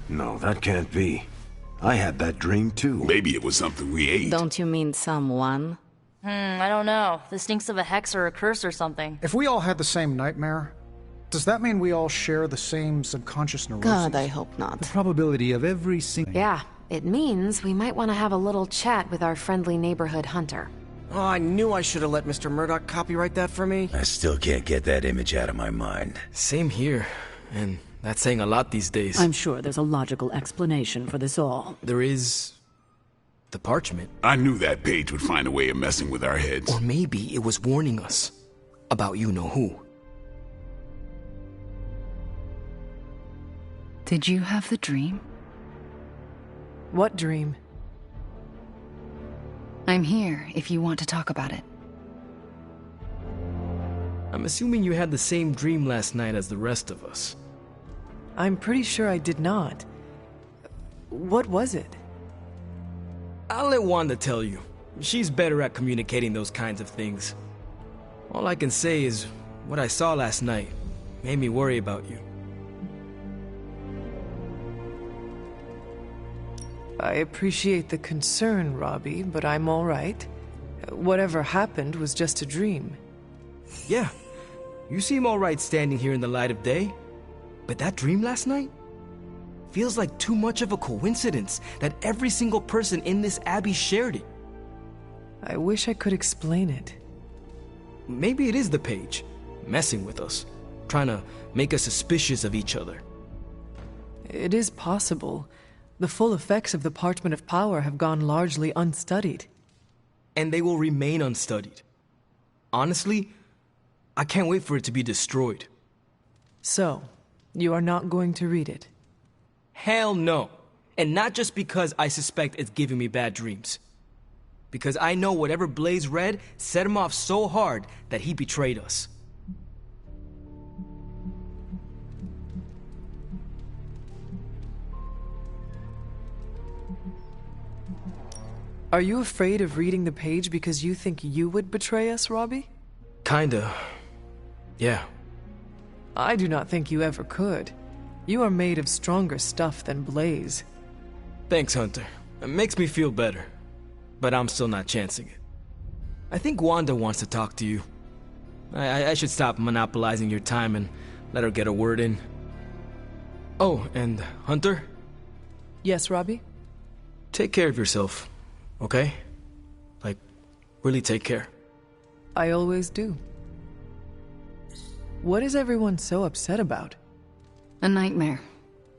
No, that can't be. I had that dream too. Maybe it was something we ate. Don't you mean someone? I don't know. This stinks of a hex or a curse or something. If we all had the same nightmare, does that mean we all share the same subconscious neurosis? God, I hope not. The probability of every single... Yeah, it means we might want to have a little chat with our friendly neighborhood hunter. Oh, I knew I should have let Mr. Murdoch copyright that for me. I still can't get that image out of my mind. Same here. And that's saying a lot these days. I'm sure there's a logical explanation for this all. There is... the parchment. I knew that page would find a way of messing with our heads. Or maybe it was warning us about you-know-who. Did you have the dream? What dream? I'm here if you want to talk about it. I'm assuming you had the same dream last night as the rest of us. I'm pretty sure I did not. What was it? I'll let Wanda tell you. She's better at communicating those kinds of things. All I can say is, what I saw last night made me worry about you. I appreciate the concern, Robbie, but I'm all right. Whatever happened was just a dream. Yeah, you seem all right standing here in the light of day. But that dream last night? Feels like too much of a coincidence that every single person in this abbey shared it. I wish I could explain it. Maybe it is the page, messing with us, trying to make us suspicious of each other. It is possible. The full effects of the Parchment of Power have gone largely unstudied. And they will remain unstudied. Honestly, I can't wait for it to be destroyed. So, you are not going to read it? Hell no. And not just because I suspect it's giving me bad dreams. Because I know whatever Blaze read set him off so hard that he betrayed us. Are you afraid of reading the page because you think you would betray us, Robbie? Kinda. Yeah. I do not think you ever could. You are made of stronger stuff than Blaze. Thanks, Hunter. It makes me feel better. But I'm still not chancing it. I think Wanda wants to talk to you. I should stop monopolizing your time and let her get a word in. Oh, and Hunter? Yes, Robbie? Take care of yourself, okay? Like, really take care. I always do. What is everyone so upset about? A nightmare.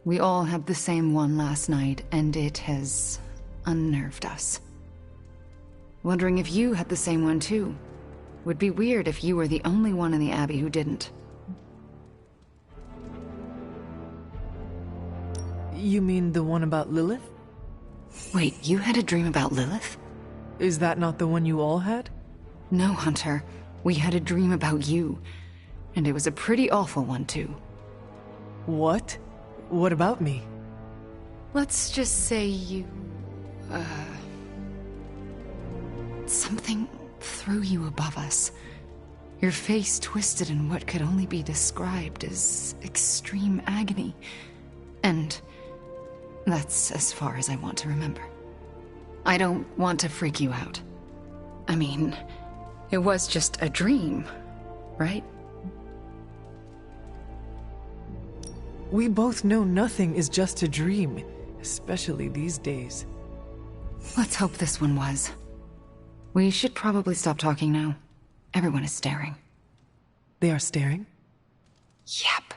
We all had the same one last night, and it has unnerved us. Wondering if you had the same one too. Would be weird if you were the only one in the Abbey who didn't. You mean the one about Lilith? Wait, you had a dream about Lilith? Is that not the one you all had? No, Hunter. We had a dream about you. And it was a pretty awful one too. What? What about me? Let's just say you... something threw you above us. Your face twisted in what could only be described as extreme agony. And that's as far as I want to remember. I don't want to freak you out. I mean, it was just a dream, right? We both know nothing is just a dream, especially these days. Let's hope this one was. We should probably stop talking now. Everyone is staring. They are staring? Yep.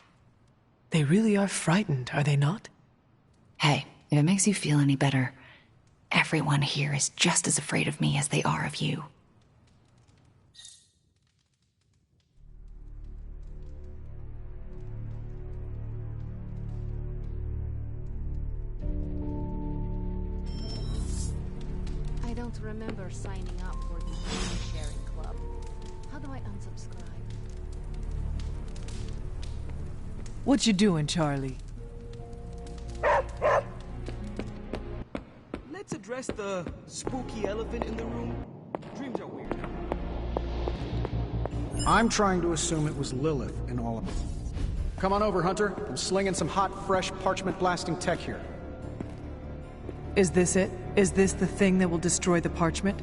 They really are frightened, are they not? Hey, if it makes you feel any better, everyone here is just as afraid of me as they are of you. I don't remember signing up for the game sharing club. How do I unsubscribe? What you doing, Charlie? Let's address the spooky elephant in the room. Dreams are weird. I'm trying to assume it was Lilith in all of it. Come on over, Hunter. I'm slinging some hot, fresh, parchment-blasting tech here. Is this it? Is this the thing that will destroy the parchment?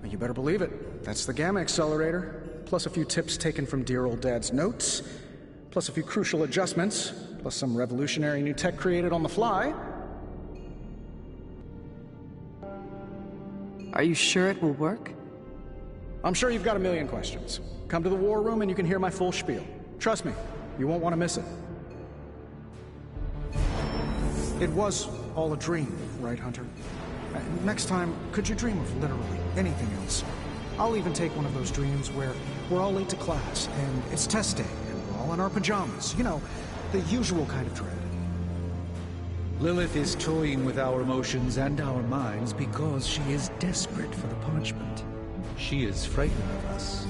You better believe it. That's the Gamma Accelerator. Plus a few tips taken from dear old Dad's notes. Plus a few crucial adjustments. Plus some revolutionary new tech created on the fly. Are you sure it will work? I'm sure you've got a million questions. Come to the war room and you can hear my full spiel. Trust me, you won't want to miss it. It was all a dream, right, Hunter? Next time, could you dream of literally anything else? I'll even take one of those dreams where we're all late to class, and it's test day, and we're all in our pajamas. You know, the usual kind of dread. Lilith is toying with our emotions and our minds because she is desperate for the parchment. She is frightened of us.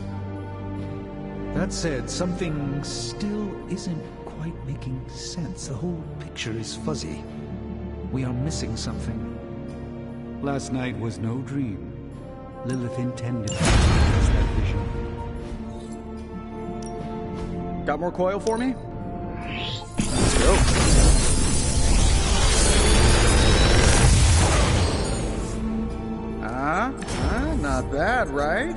That said, something still isn't quite making sense. The whole picture is fuzzy. We are missing something. Last night was no dream. Lilith intended to express that vision. Got more coil for me? Let's go. Not bad, right?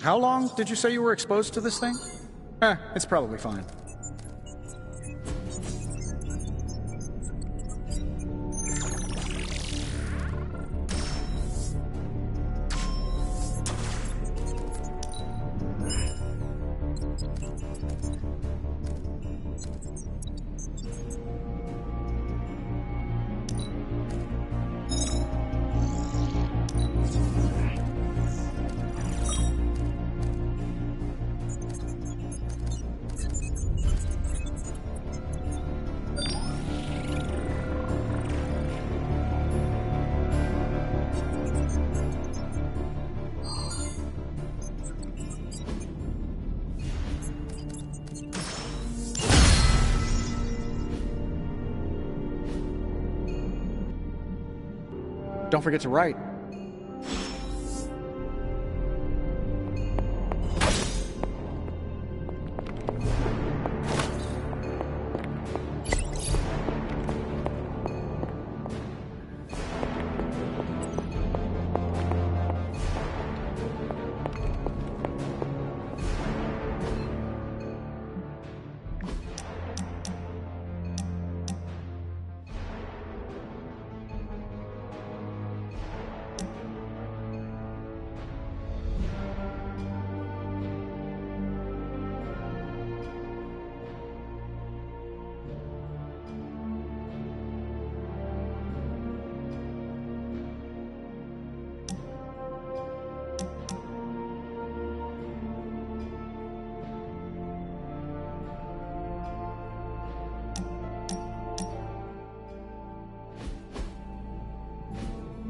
How long did you say you were exposed to this thing? It's probably fine. Don't forget to write.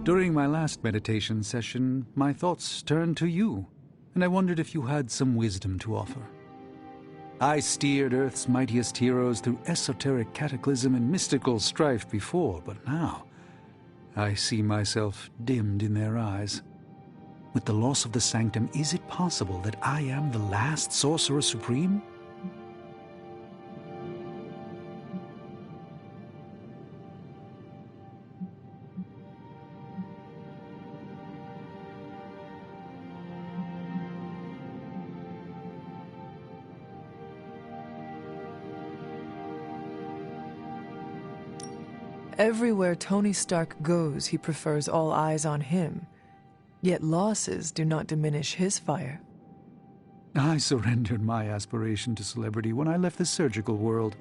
During my last meditation session, my thoughts turned to you, and I wondered if you had some wisdom to offer. I steered Earth's mightiest heroes through esoteric cataclysm and mystical strife before, but now I see myself dimmed in their eyes. With the loss of the Sanctum, is it possible that I am the last Sorcerer Supreme? Everywhere Tony Stark goes, he prefers all eyes on him. Yet losses do not diminish his fire. I surrendered my aspiration to celebrity when I left the surgical world.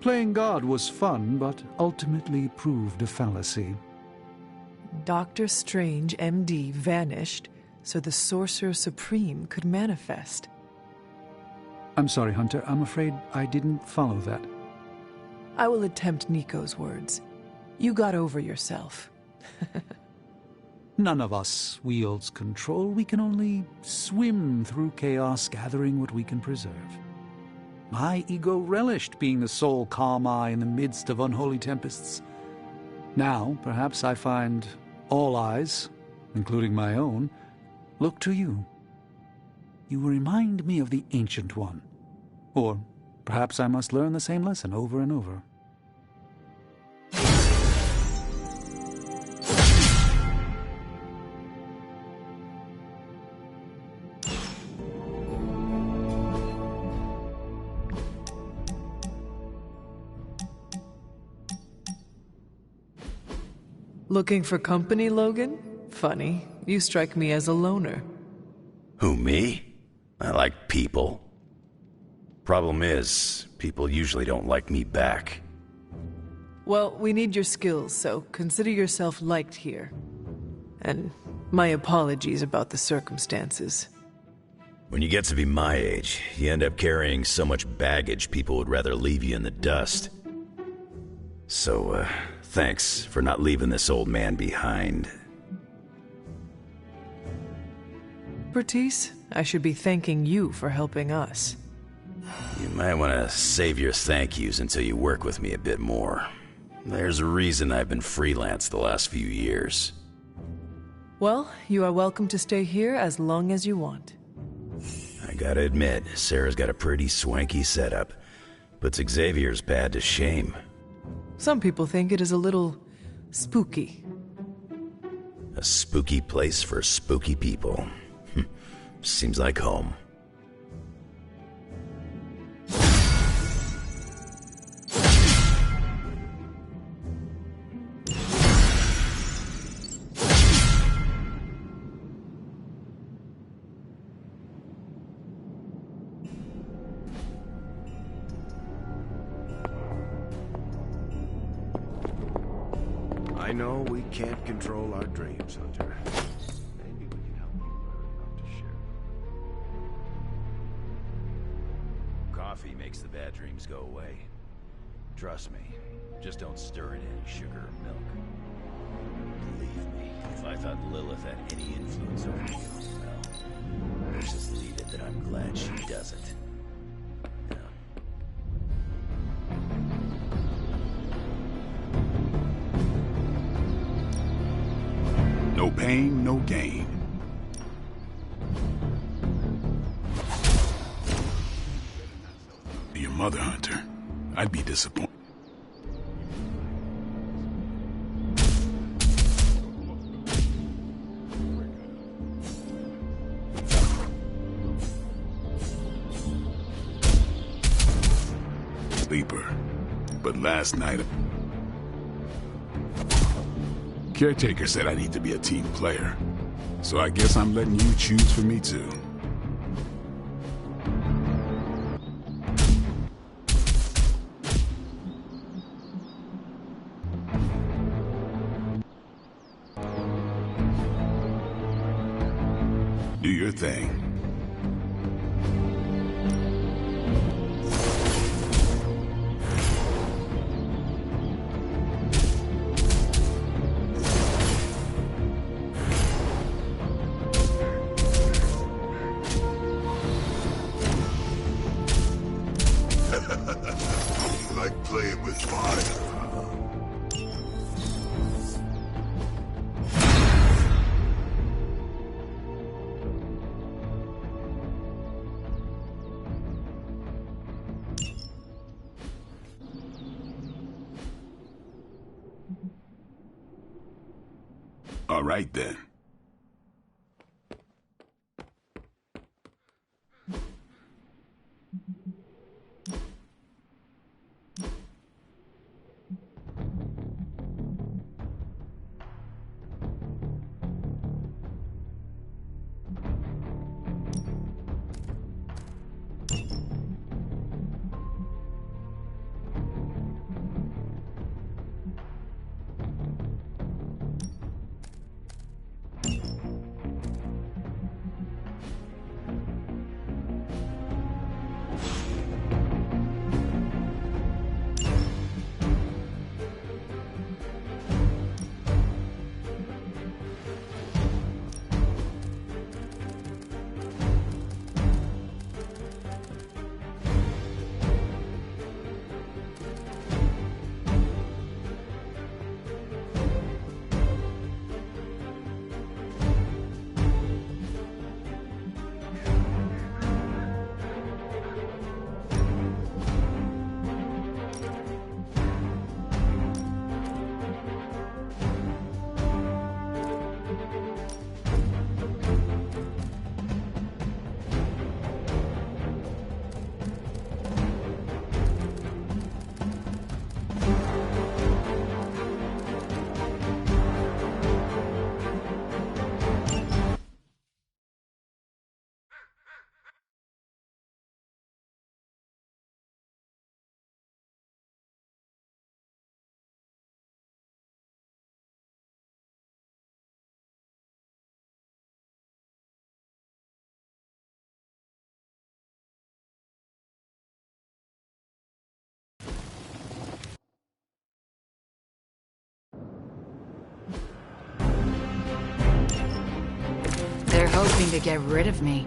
Playing God was fun, but ultimately proved a fallacy. Dr. Strange, MD, vanished so the Sorcerer Supreme could manifest. I'm sorry, Hunter. I'm afraid I didn't follow that. I will attempt Nico's words. You got over yourself. None of us wields control. We can only swim through chaos, gathering what we can preserve. My ego relished being the sole calm eye in the midst of unholy tempests. Now, perhaps I find all eyes, including my own, look to you. You remind me of the Ancient One. Or perhaps I must learn the same lesson over and over. Looking for company, Logan? Funny. You strike me as a loner. Who, me? I like people. Problem is, people usually don't like me back. Well, we need your skills, so consider yourself liked here. And my apologies about the circumstances. When you get to be my age, you end up carrying so much baggage people would rather leave you in the dust. So, thanks for not leaving this old man behind. Bertice, I should be thanking you for helping us. You might want to save your thank yous until you work with me a bit more. There's a reason I've been freelance the last few years. Well, you are welcome to stay here as long as you want. I gotta admit, Sarah's got a pretty swanky setup. Puts Xavier's pad to shame. Some people think it is a little spooky. A spooky place for spooky people. Seems like home. I know we can't control our dreams, Hunter. Maybe we can help you learn not to share them. Coffee makes the bad dreams go away. Trust me, just don't stir in any sugar or milk. Believe me, if I thought Lilith had any influence over you, well, let's just leave it that I'm glad she doesn't. No pain, no gain. Your mother, Hunter. I'd be disappointed. Sleeper. But last night... Caretaker said I need to be a team player. So I guess I'm letting you choose for me too. Do your thing. Like playing with fire. All right then. hoping to get rid of me.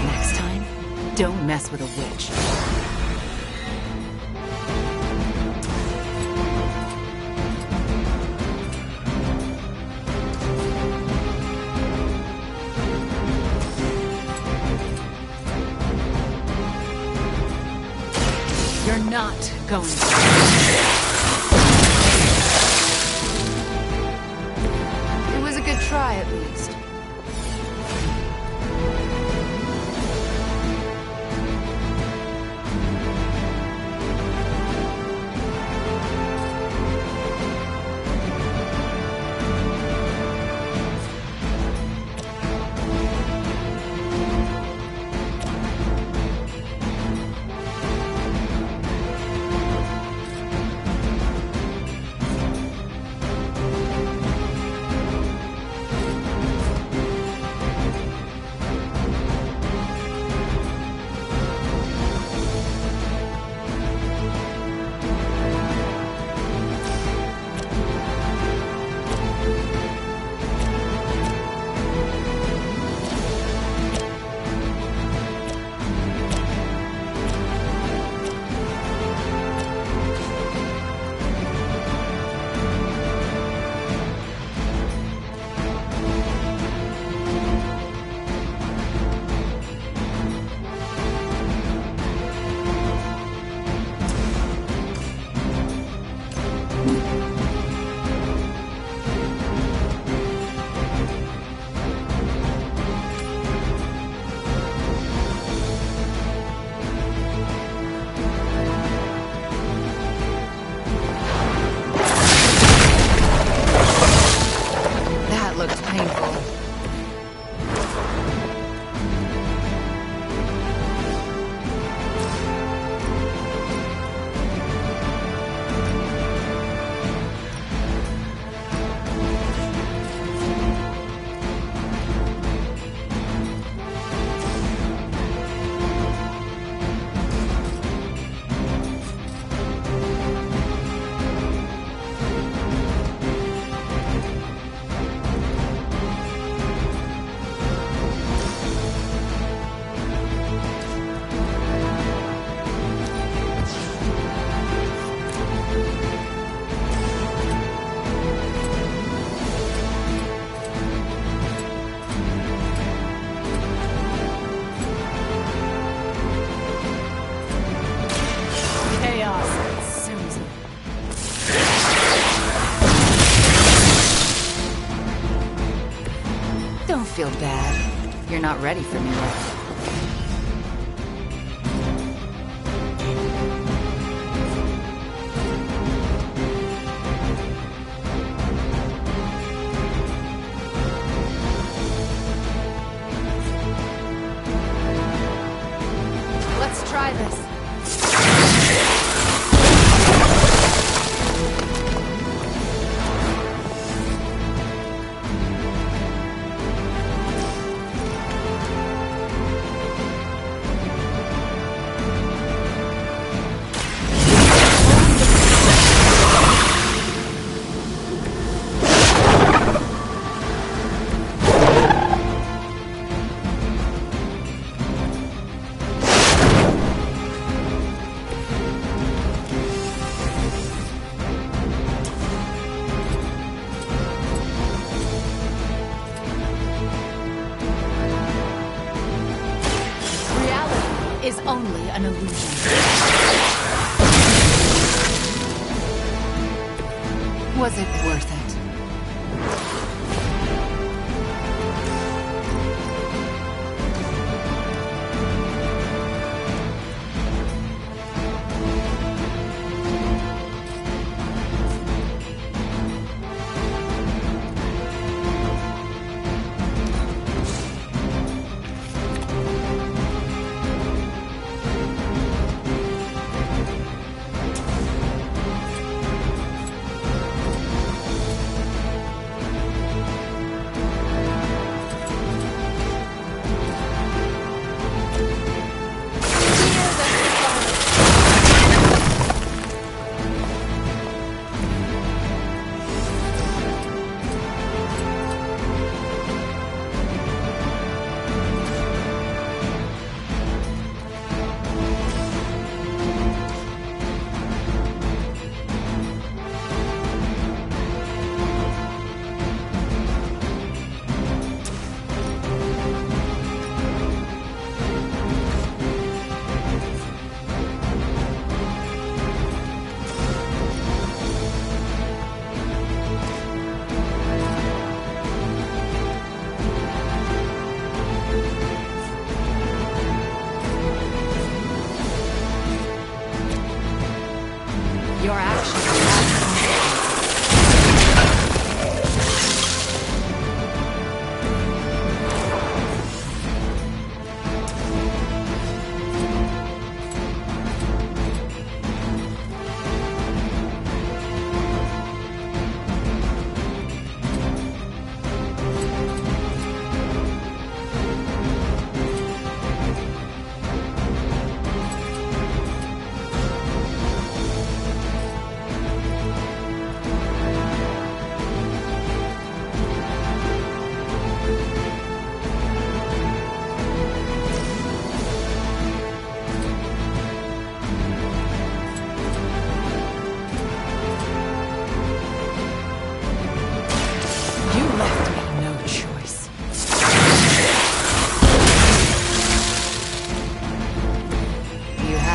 Next time, don't mess with a witch. You're not going to. Try at least. Don't feel bad. You're not ready for me yet. Let's try this. is only an illusion. Was it worth it? Your actions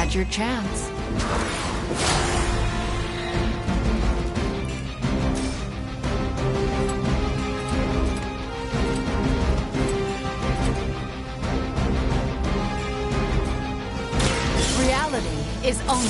have your chance. Reality is only...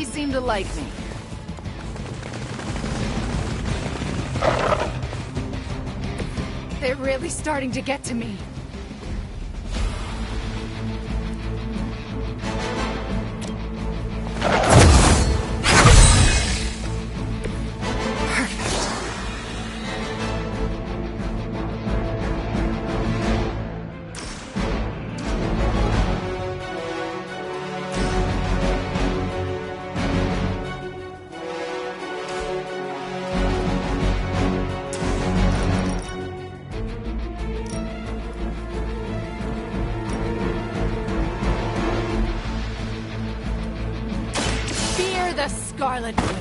seem to like me. They're really starting to get to me. The Scarlet Witch.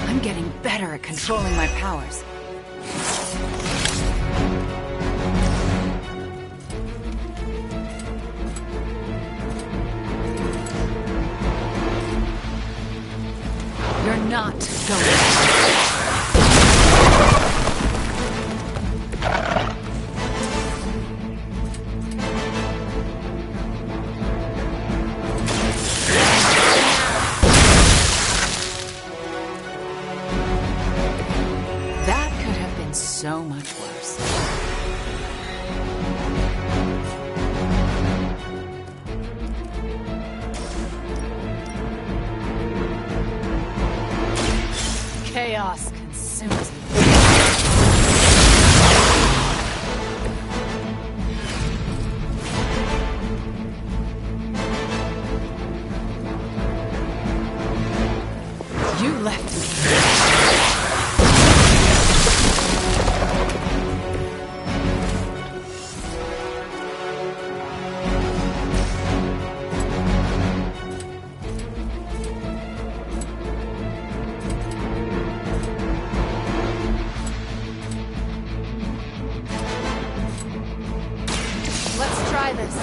I'm getting better at controlling my powers. You're not going. That could have been so much worse. Chaos consumes me. You left me. Let's try this.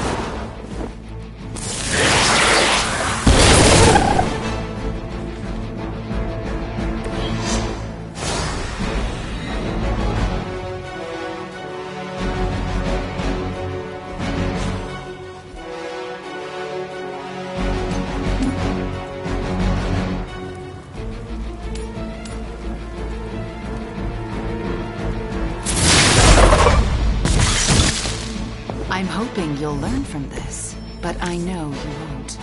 I'm hoping you'll learn from this, but I know you won't.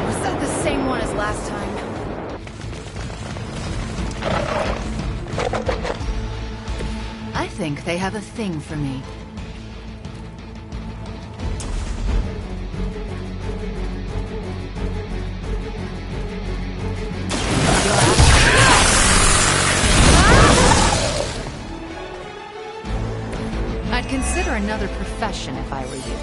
Was that the same one as last time? I think they have a thing for me. I'd consider another profession if I were you.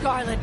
Scarlet.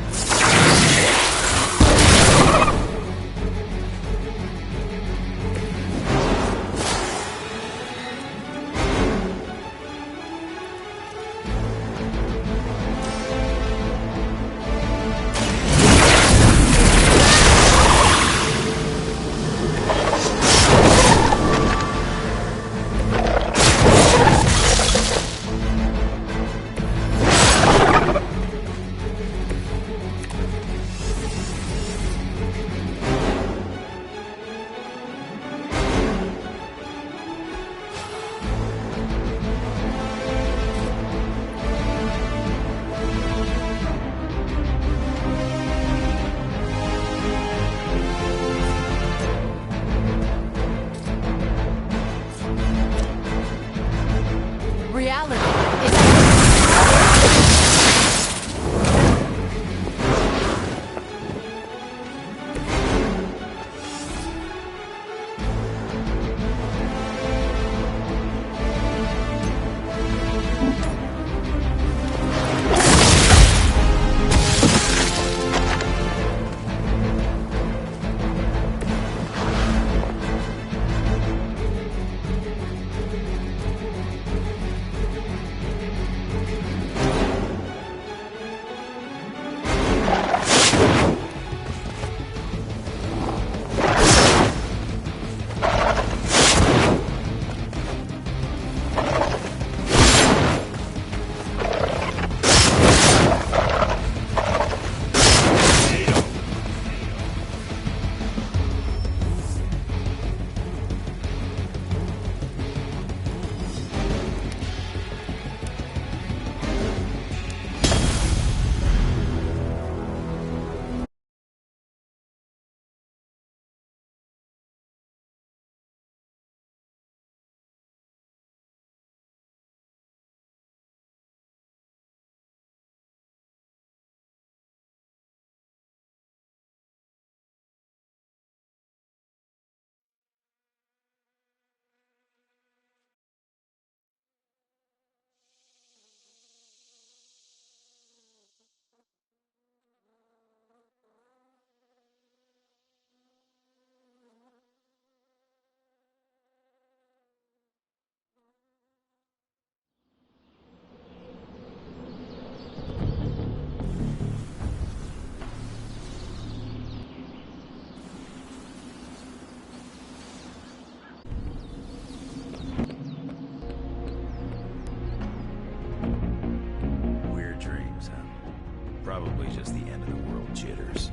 Probably just the end of the world jitters.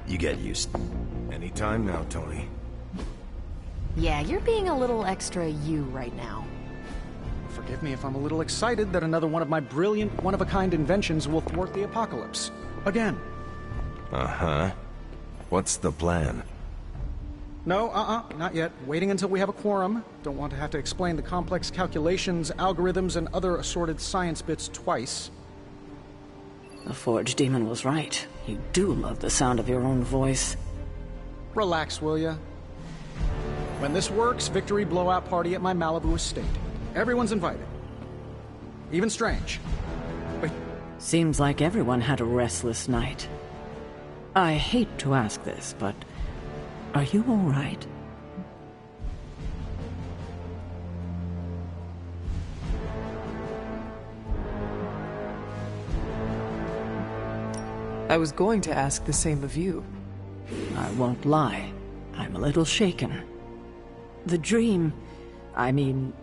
You get used. Anytime now, Tony. Yeah, you're being a little extra you right now. Forgive me if I'm a little excited that another one of my brilliant, one-of-a-kind inventions will thwart the apocalypse. Again. Uh-huh. What's the plan? No, not yet. Waiting until we have a quorum. Don't want to have to explain the complex calculations, algorithms, and other assorted science bits twice. The Forge Demon was right. You do love the sound of your own voice. Relax, will ya? When this works, victory blowout party at my Malibu estate. Everyone's invited. Even Strange. Wait. Seems like everyone had a restless night. I hate to ask this, but are you all right? I was going to ask the same of you. I won't lie. I'm a little shaken. The dream,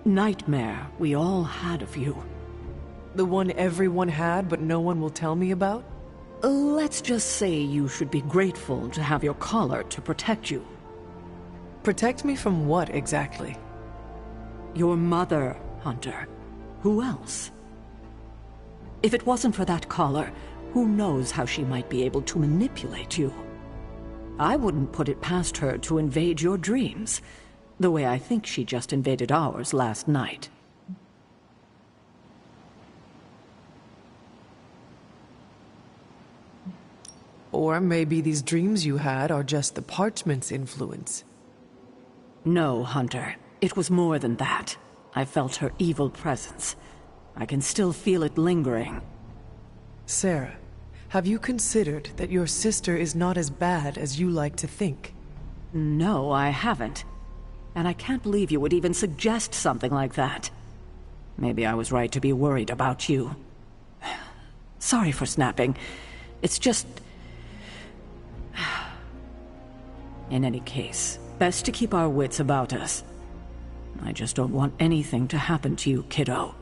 nightmare we all had of you. The one everyone had but no one will tell me about? Let's just say you should be grateful to have your collar to protect you. Protect me from what exactly? Your mother, Hunter. Who else? If it wasn't for that collar, who knows how she might be able to manipulate you? I wouldn't put it past her to invade your dreams, the way I think she just invaded ours last night. Or maybe these dreams you had are just the parchment's influence. No, Hunter. It was more than that. I felt her evil presence. I can still feel it lingering. Sarah, have you considered that your sister is not as bad as you like to think? No, I haven't. And I can't believe you would even suggest something like that. Maybe I was right to be worried about you. Sorry for snapping. It's just... In any case, best to keep our wits about us. I just don't want anything to happen to you, kiddo.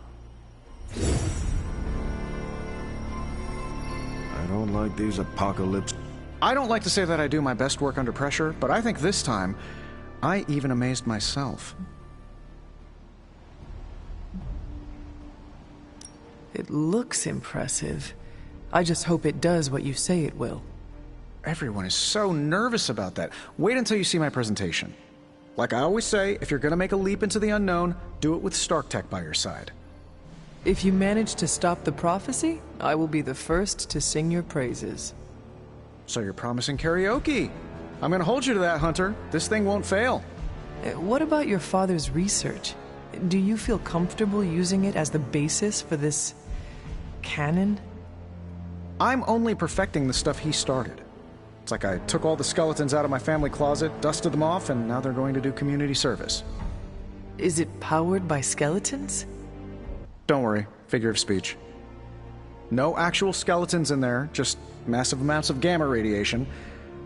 I don't like these apocalypse. I don't like to say that I do my best work under pressure, but I think this time, I even amazed myself. It looks impressive. I just hope it does what you say it will. Everyone is so nervous about that. Wait until you see my presentation. Like I always say, if you're gonna make a leap into the unknown, do it with Stark Tech by your side. If you manage to stop the prophecy, I will be the first to sing your praises. So you're promising karaoke. I'm gonna hold you to that, Hunter. This thing won't fail. What about your father's research? Do you feel comfortable using it as the basis for this... canon? I'm only perfecting the stuff he started. It's like I took all the skeletons out of my family closet, dusted them off, and now they're going to do community service. Is it powered by skeletons? Don't worry, figure of speech. No actual skeletons in there, just massive amounts of gamma radiation.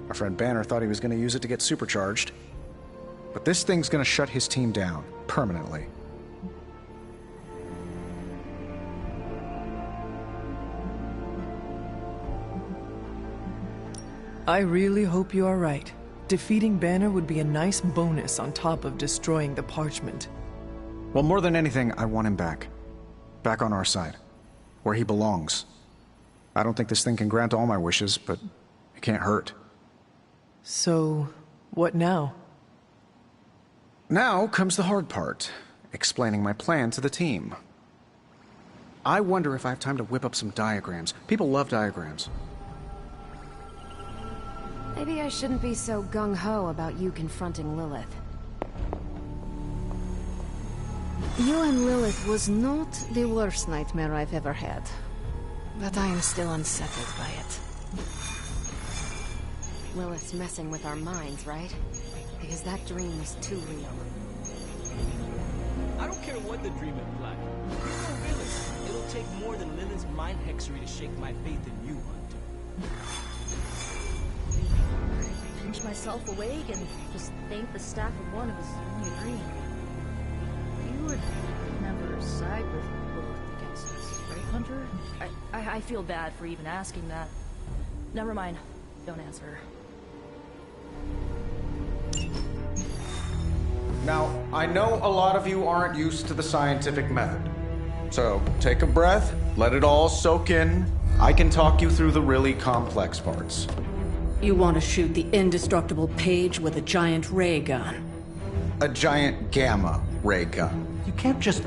Our friend Banner thought he was going to use it to get supercharged. But this thing's going to shut his team down, permanently. I really hope you are right. Defeating Banner would be a nice bonus on top of destroying the parchment. Well, more than anything, I want him back. Back on our side. Where he belongs. I don't think this thing can grant all my wishes, but it can't hurt. So, what now? Now comes the hard part. Explaining my plan to the team. I wonder if I have time to whip up some diagrams. People love diagrams. Maybe I shouldn't be so gung-ho about you confronting Lilith. You and Lilith was not the worst nightmare I've ever had. But I am still unsettled by it. Lilith's messing with our minds, right? Because that dream was too real. I don't care what the dream implied. You're no realist. It'll take more than Lilith's mind hexery to shake my faith in you, Hunter. Pinch myself awake and just thank the staff of one it was only a dream. You would never side with Lilith against us, right? Hunter? I feel bad for even asking that. Never mind. Don't answer. Now, I know a lot of you aren't used to the scientific method. So, take a breath, let it all soak in. I can talk you through the really complex parts. You want to shoot the indestructible Page with a giant ray gun. A giant gamma ray gun. You can't just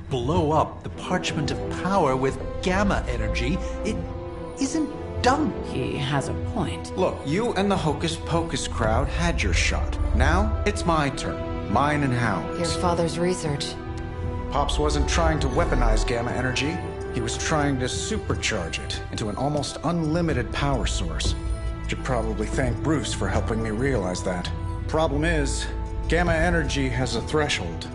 blow up the parchment of power with gamma energy. It isn't done. He has a point. Look, you and the Hocus Pocus crowd had your shot. Now, it's my turn. Mine and Hound's. Your father's research. Pops wasn't trying to weaponize gamma energy. He was trying to supercharge it into an almost unlimited power source. Should probably thank Bruce for helping me realize that. Problem is, gamma energy has a threshold.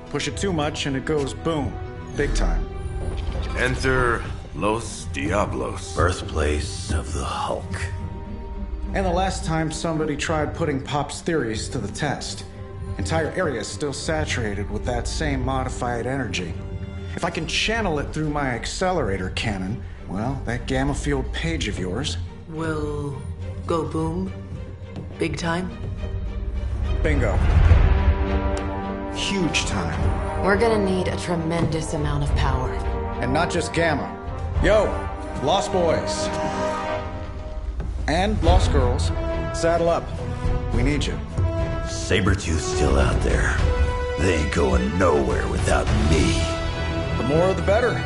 Push it too much and it goes boom. Big time. Enter Los Diablos. Birthplace of the Hulk. And the last time somebody tried putting Pop's theories to the test, entire area is still saturated with that same modified energy. If I can channel it through my accelerator cannon, well, that gamma field Page of yours will go boom? Big time? Bingo. Huge time. We're gonna need a tremendous amount of power. And not just gamma. Yo, Lost Boys. And Lost Girls, saddle up. We need you. Sabretooth's still out there. They ain't going nowhere without me. The more the better.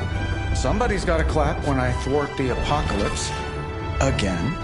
Somebody's gotta clap when I thwart the apocalypse. Again.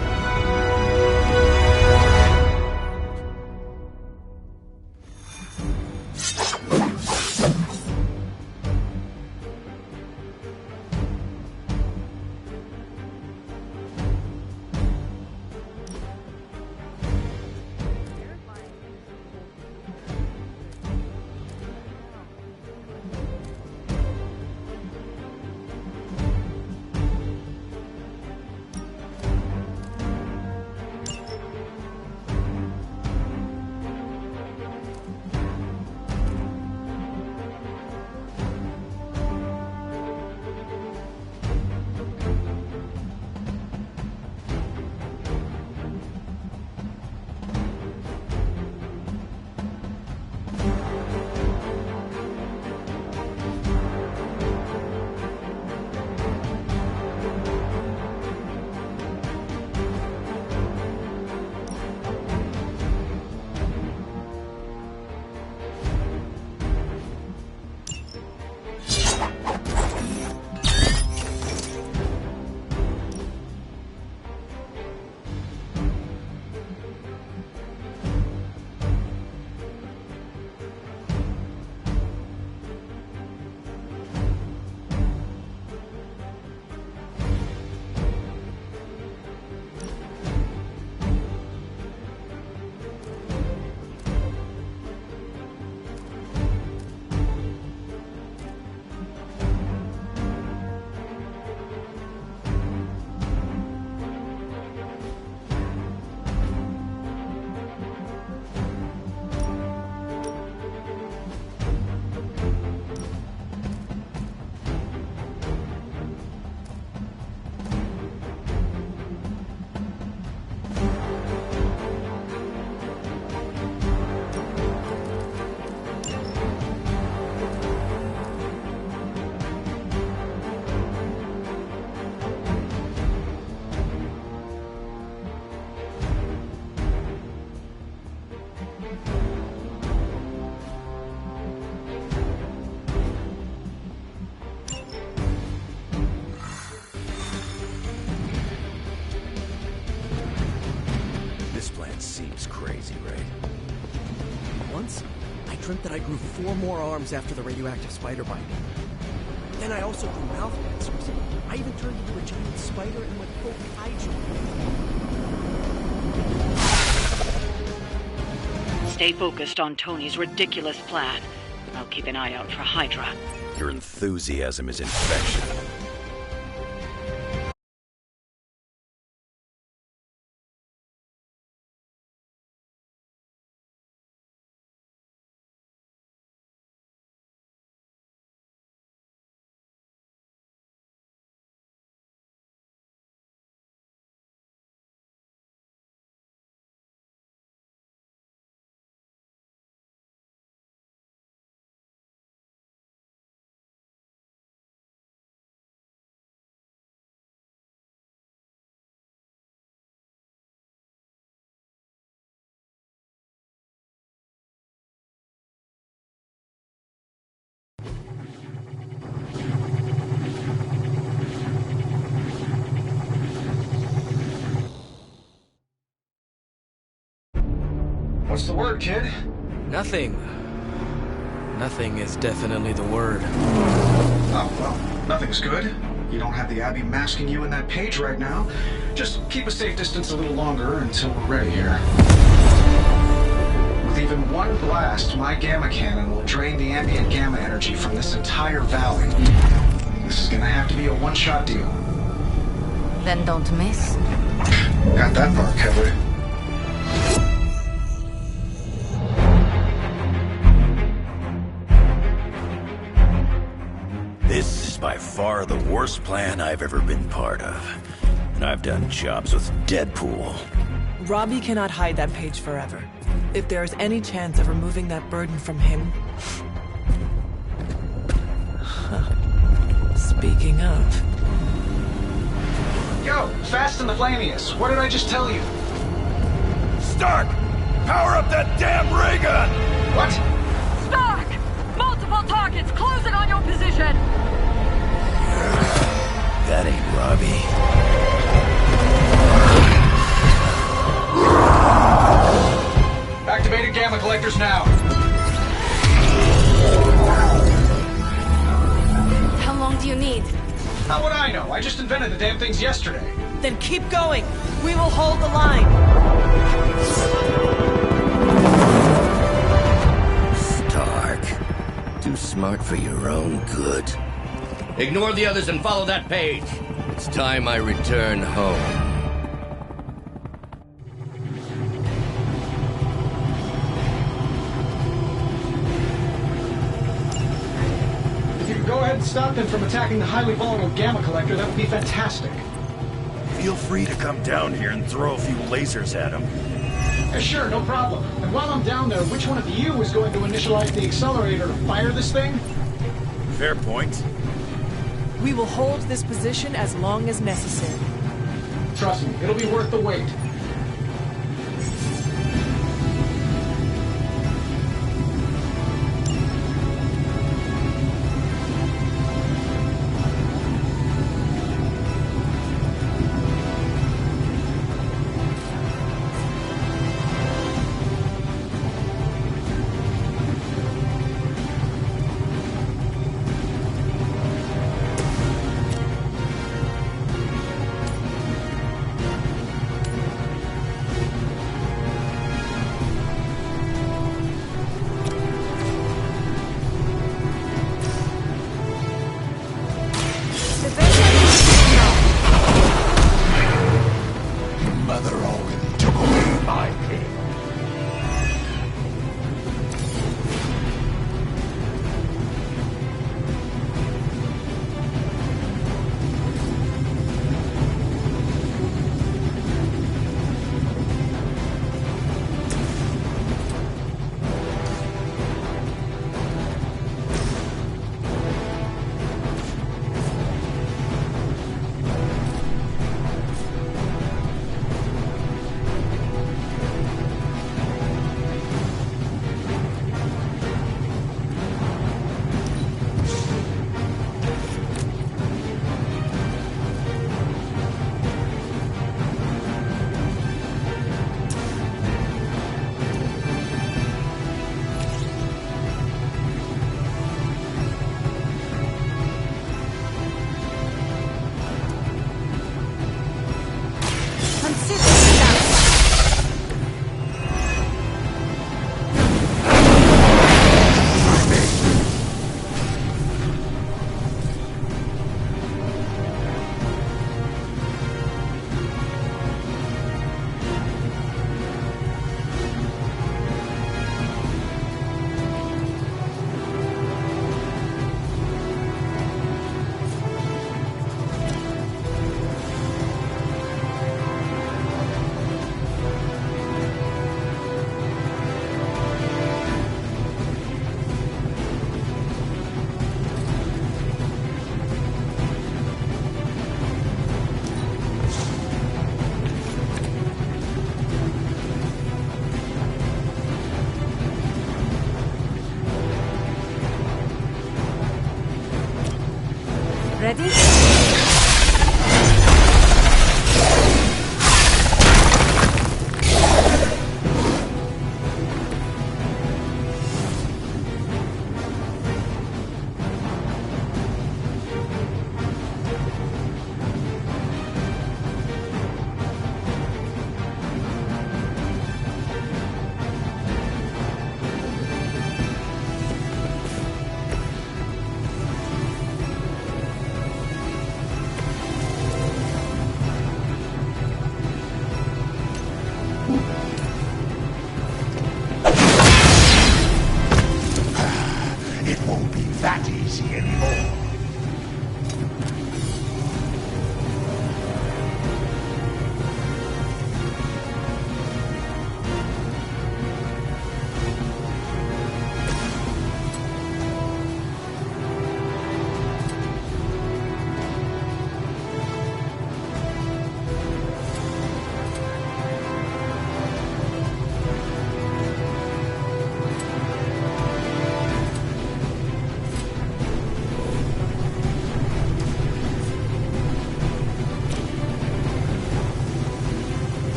Seems crazy, right? Once, I dreamt that I grew 4 more arms after the radioactive spider bite. Then I also grew mouth pincers. I even turned into a giant spider and went full kaiju. Stay focused on Tony's ridiculous plan. I'll keep an eye out for Hydra. Your enthusiasm is infectious. What's the word, kid? Nothing. Nothing is definitely the word. Oh, well, nothing's good. You don't have the Abbey masking you in that page right now. Just keep a safe distance a little longer until we're ready here. With even one blast, my gamma cannon will drain the ambient gamma energy from this entire valley. This is gonna have to be a one-shot deal. Then don't miss. Got that part covered. This is by far the worst plan I've ever been part of. And I've done jobs with Deadpool. Robbie cannot hide that page forever. If there is any chance of removing that burden from him... Speaking of... Yo, Fast and the Flamius, what did I just tell you? Stark! Power up that damn ray gun! What? Stark! Multiple targets closing on your position! That ain't Robbie. Activated gamma collectors now. How long do you need? How would I know? I just invented the damn things yesterday. Then keep going. We will hold the line. Stark. Too smart for your own good. Ignore the others and follow that page. It's time I return home. If you could go ahead and stop them from attacking the highly volatile gamma collector, that would be fantastic. Feel free to come down here and throw a few lasers at him. Sure, no problem. And while I'm down there, which one of you is going to initialize the accelerator to fire this thing? Fair point. We will hold this position as long as necessary. Trust me, it'll be worth the wait.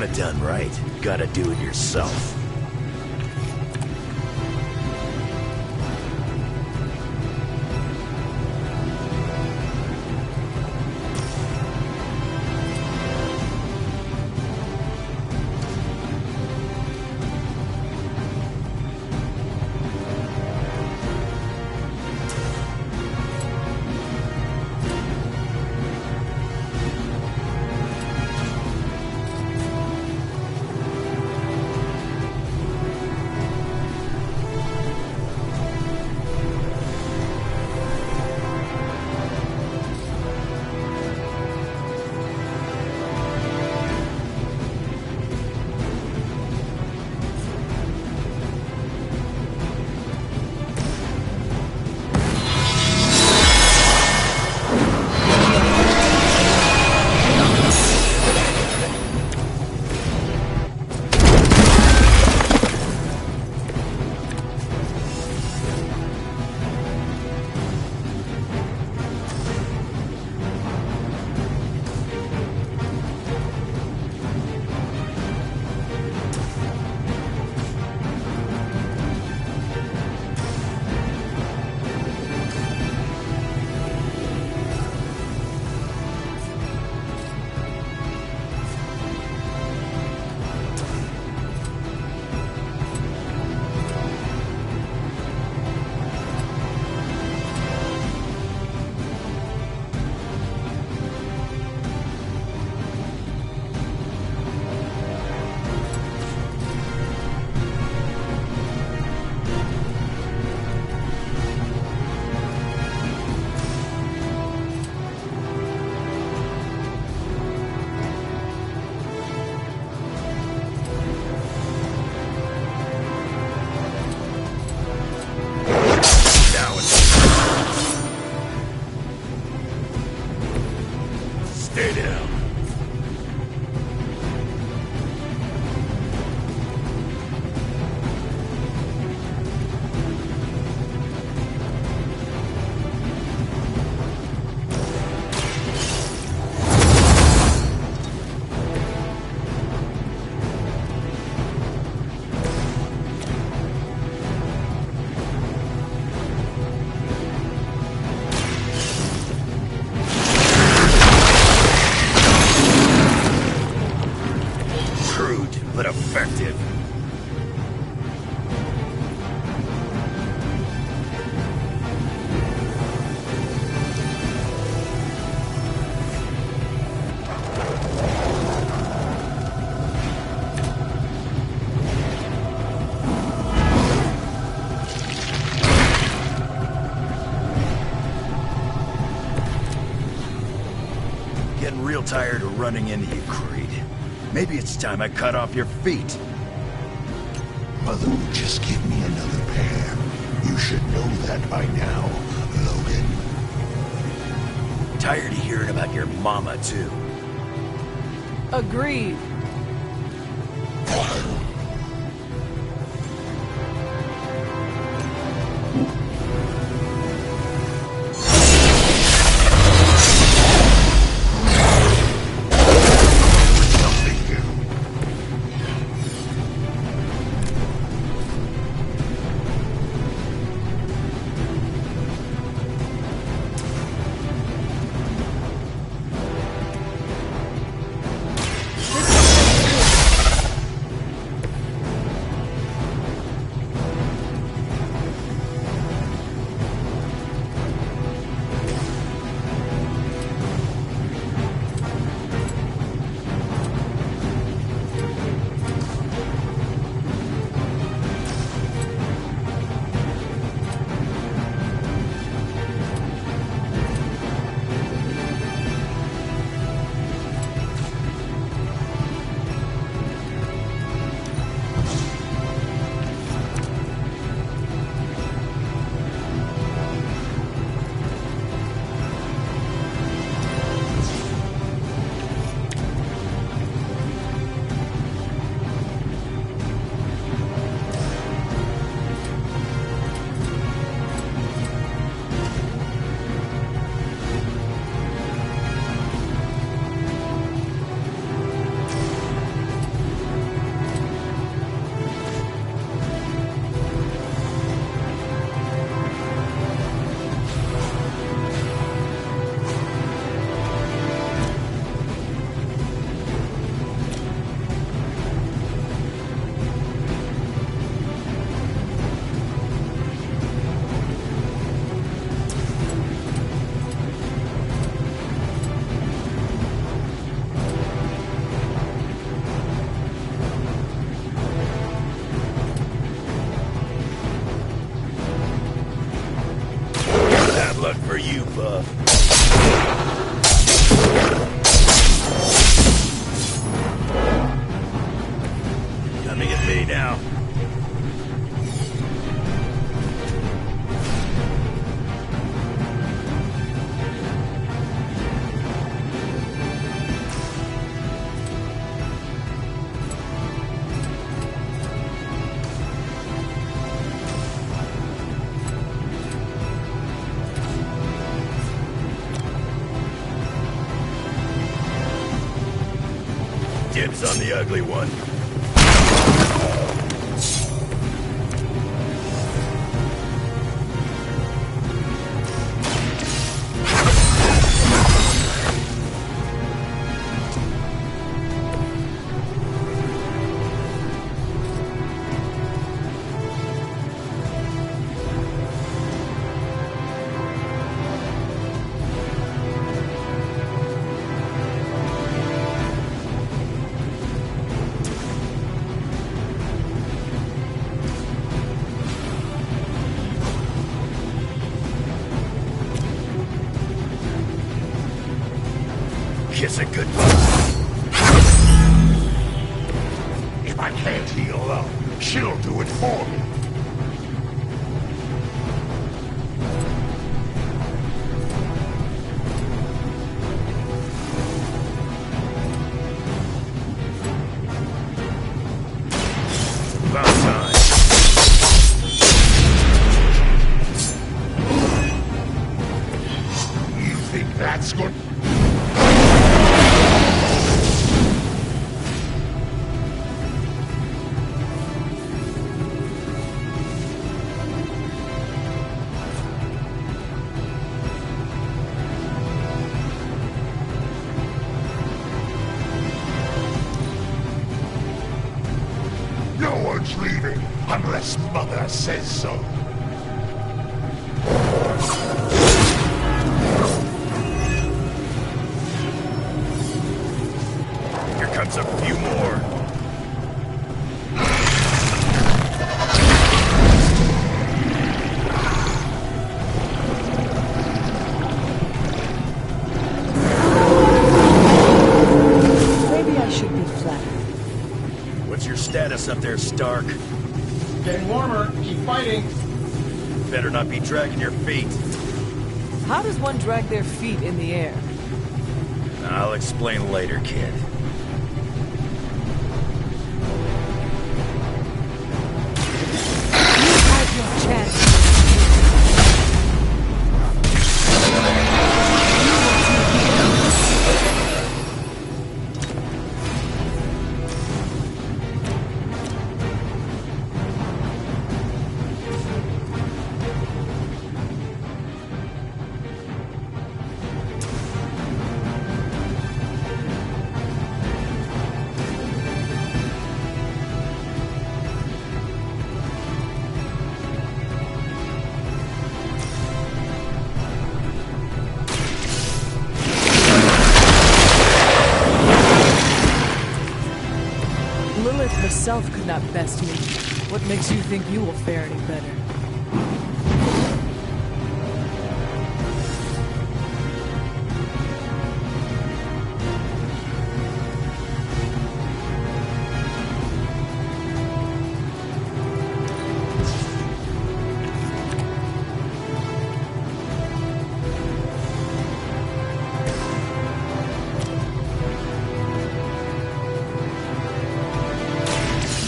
it done right, you gotta do it yourself. Stay down. But effective. Getting real tired of running into you, Creed. Maybe it's time I cut off your feet. Mother would just give me another pair. You should know that by now, Logan. Tired of hearing about your mama, too. Agreed. luck for you, Buff. Coming at me now. Dibs on the ugly one. Kiss it goodbye. If I can't heal up, she'll do it for me. About time. You think that's good? No one's leaving unless Mother says so. Here comes a few more. Maybe I should be flattered. What's your status up there, Stark? Getting warmer. Keep fighting. Better not be dragging your feet. How does one drag their feet in the air? I'll explain later, kid. You had your chance. Lilith herself could not best me. What makes you think you will fare any better?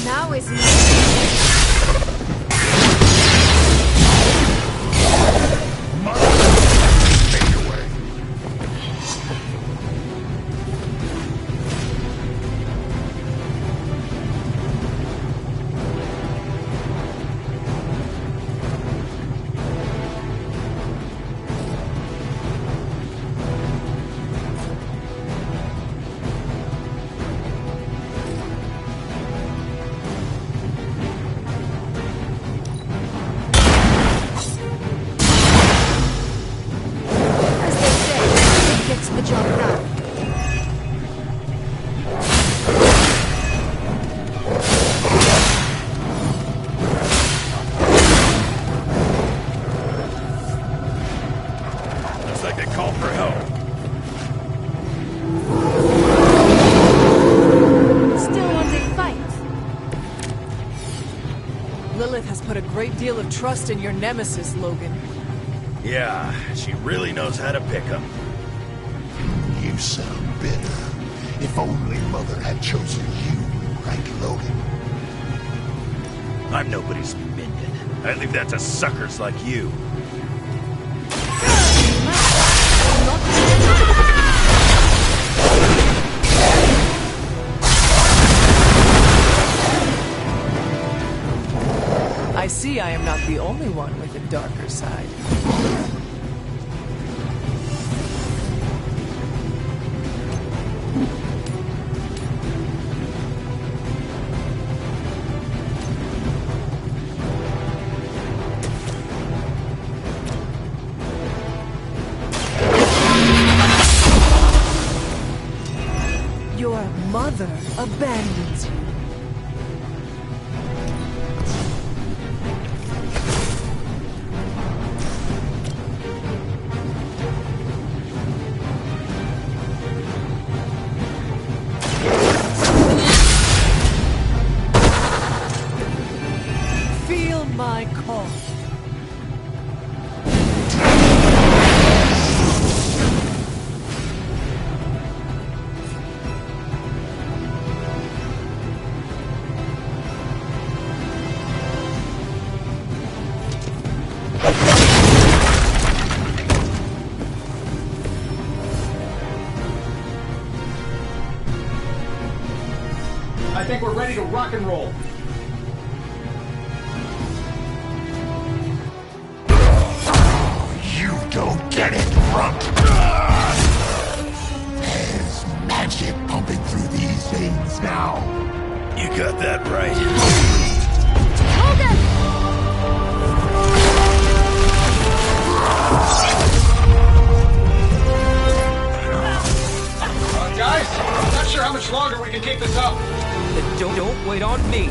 Now is deal of trust in your nemesis, Logan. Yeah, she really knows how to pick 'em. You sound bitter. If only Mother had chosen you, right, Logan? I'm nobody's minion. I leave that to suckers like you. I see I am not the only one with a darker side. Your mother abandons you. Feel my call. I think we're ready to rock and roll. You don't get it, runt! There's magic pumping through these veins now. You got that right. Guys, I'm not sure how much longer we can keep this up. Don't wait on me.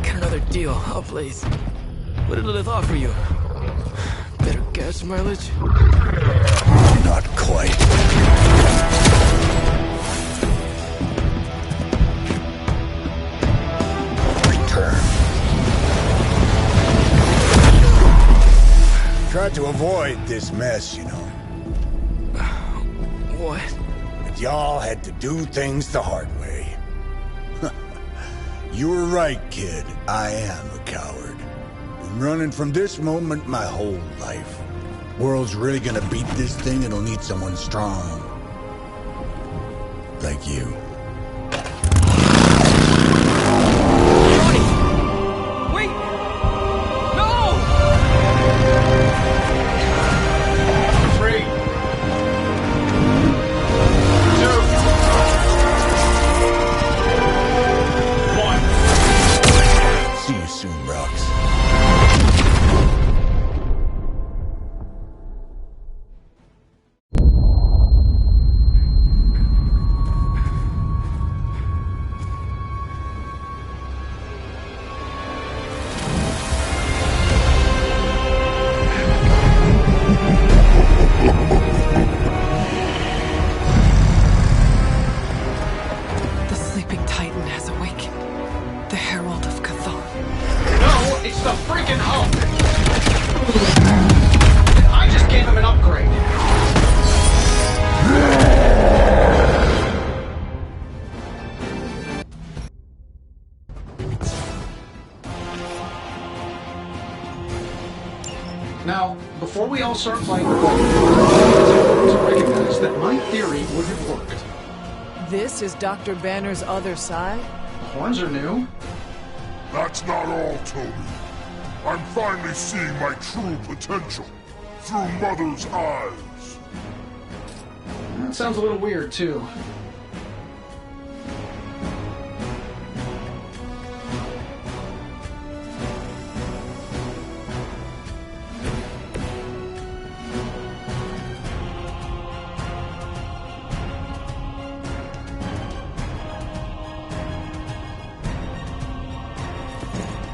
Got another deal. Oh, please. What did Lilith offer you? Better gas mileage? Not quite. Return. Tried to avoid this mess, you know. What? But y'all had to do things the hard way. You were right, kid. I am a coward. Been running from this moment my whole life. World's really gonna beat this thing, it'll need someone strong. Like you. Wait! No! 3, 2, 1. See you soon, Rocks. The sleeping titan has awakened. The herald of Cathar. No, it's the freaking Hulk! I just gave him an upgrade. Now, before we all start fighting, to recognize that my theory would have worked. This is Dr. Banner's other side? Horns are new. That's not all, Toby. I'm finally seeing my true potential through Mother's eyes. That sounds a little weird, too.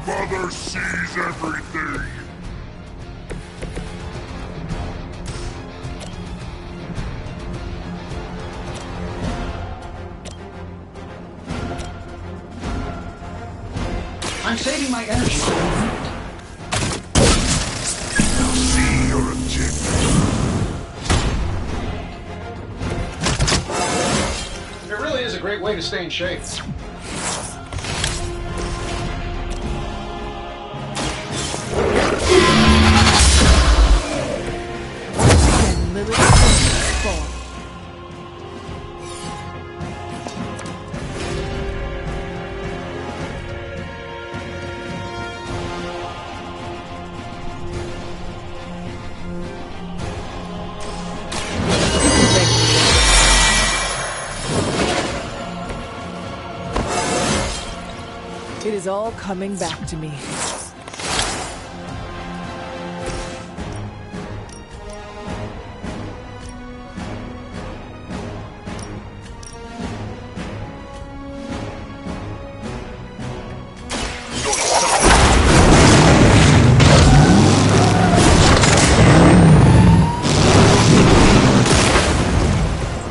Mother sees everything! I'm saving my energy. I'll see your objective. It really is a great way to stay in shape. And Lilith's focus fall. It is all coming back to me.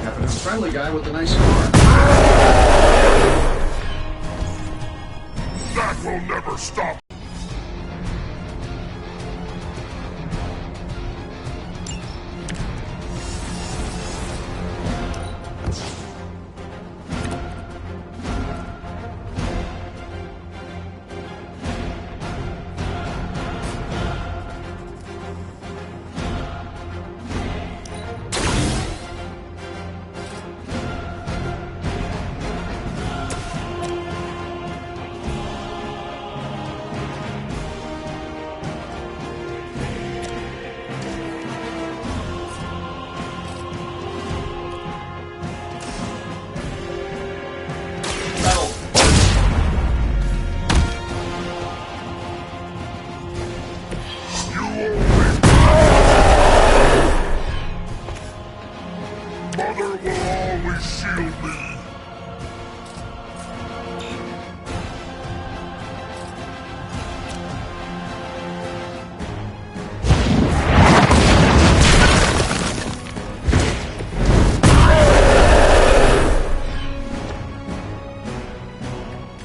Happened to a friendly guy with a nice car. That will never stop! Mother will always shield me!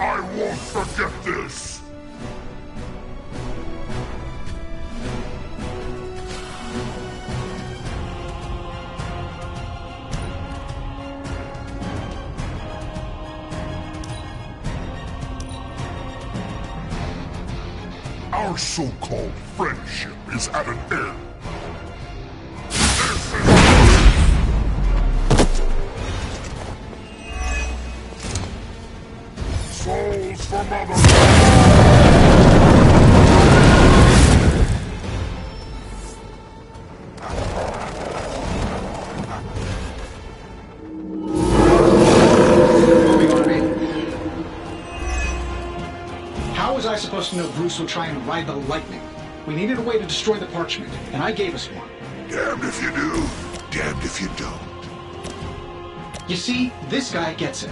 I won't forget this! Our so-called friendship is at an end. Souls for Mother! Moving on me. How was I supposed to know Bruce would try and ride the lightning? We needed a way to destroy the parchment, and I gave us one. Damned if you do, damned if you don't. You see, this guy gets it.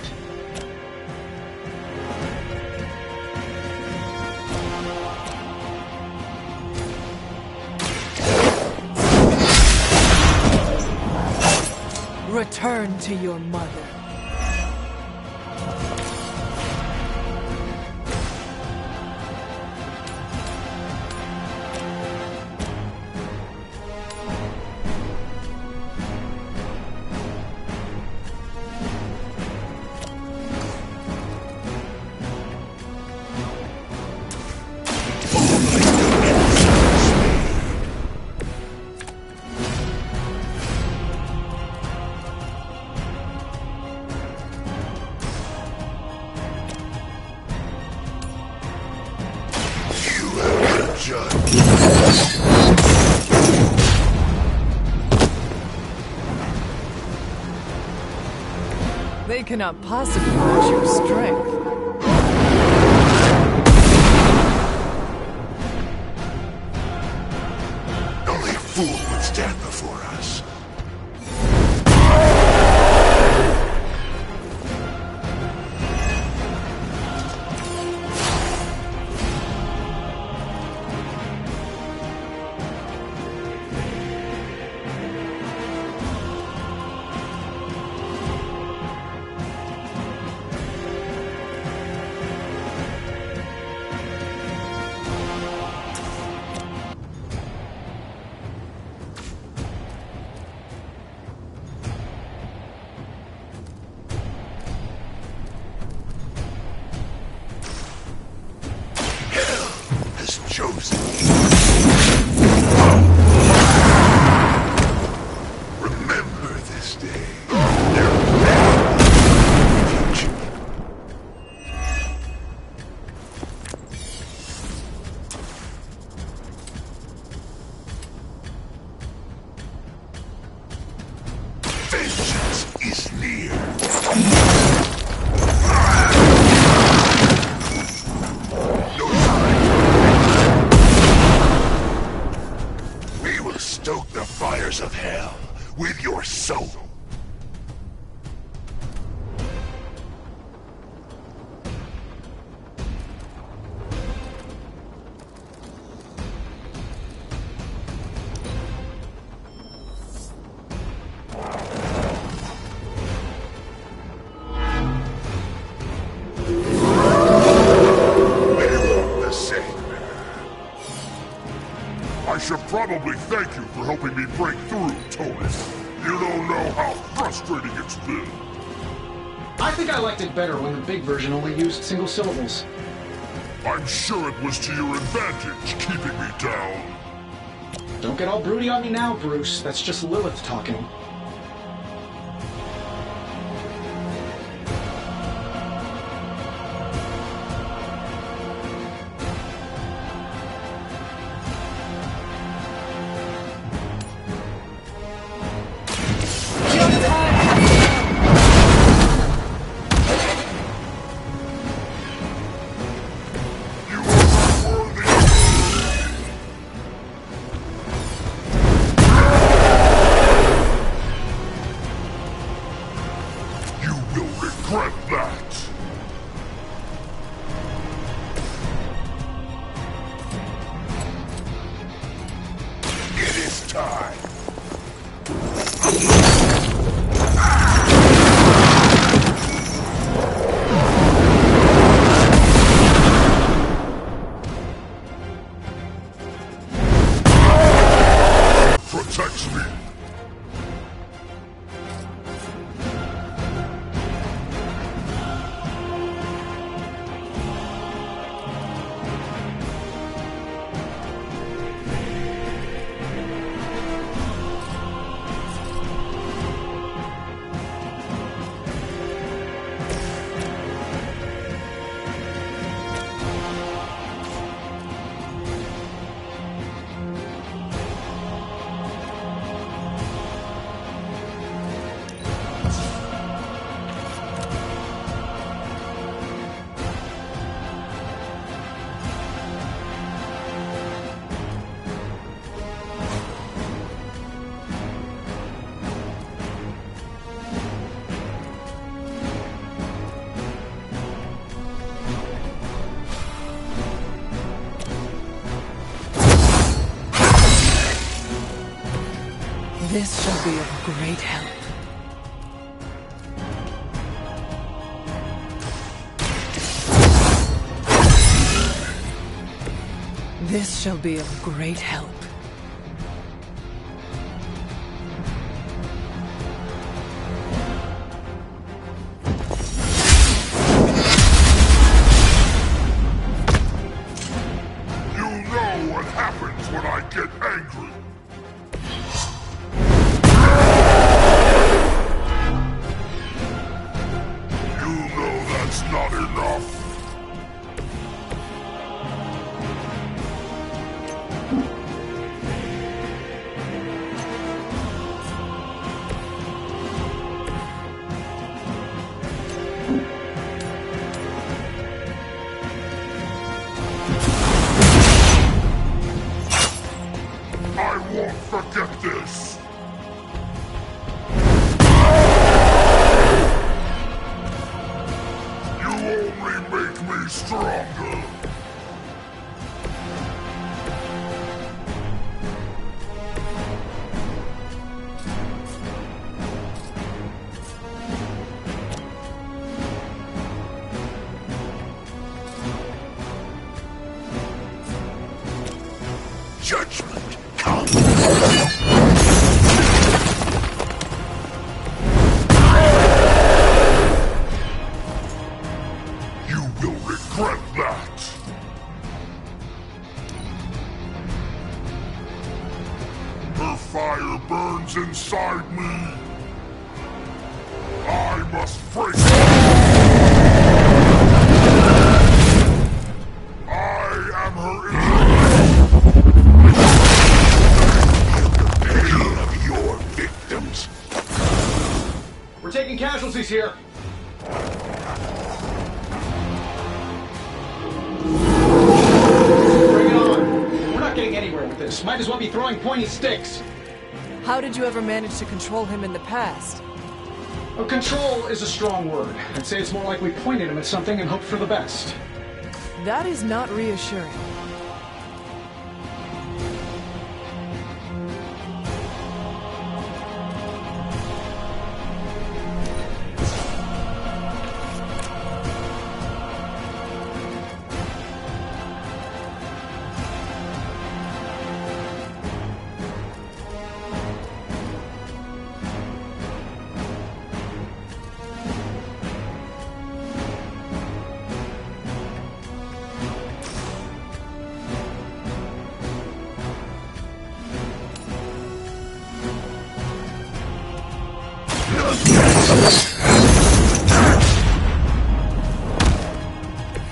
Return to your mother. They cannot possibly match your strength. Only a fool would stand before us. chosen. Remember this day. Vengeance is near. No time. We will stoke the fires of hell with your soul. I should probably thank you for helping me break through, Thomas. You don't know how frustrating it's been. I think I liked it better when the big version only used single syllables. I'm sure it was to your advantage keeping me down. Don't get all broody on me now, Bruce. That's just Lilith talking. Regret that! It is time! Protect me! This shall be of great help. This shall be of great help. You know what happens when I get angry. That's not enough. I won't forget this. Make me stronger. Judgment comes. You will regret that. fire burns inside me. I must break. I am her instrument. Of your victims. We're taking casualties here. Bring it on. We're not getting anywhere with this. Might as well be throwing pointy sticks. How did you ever manage to control him in the past? Well, control is a strong word. I'd say it's more like we pointed him at something and hoped for the best. That is not reassuring.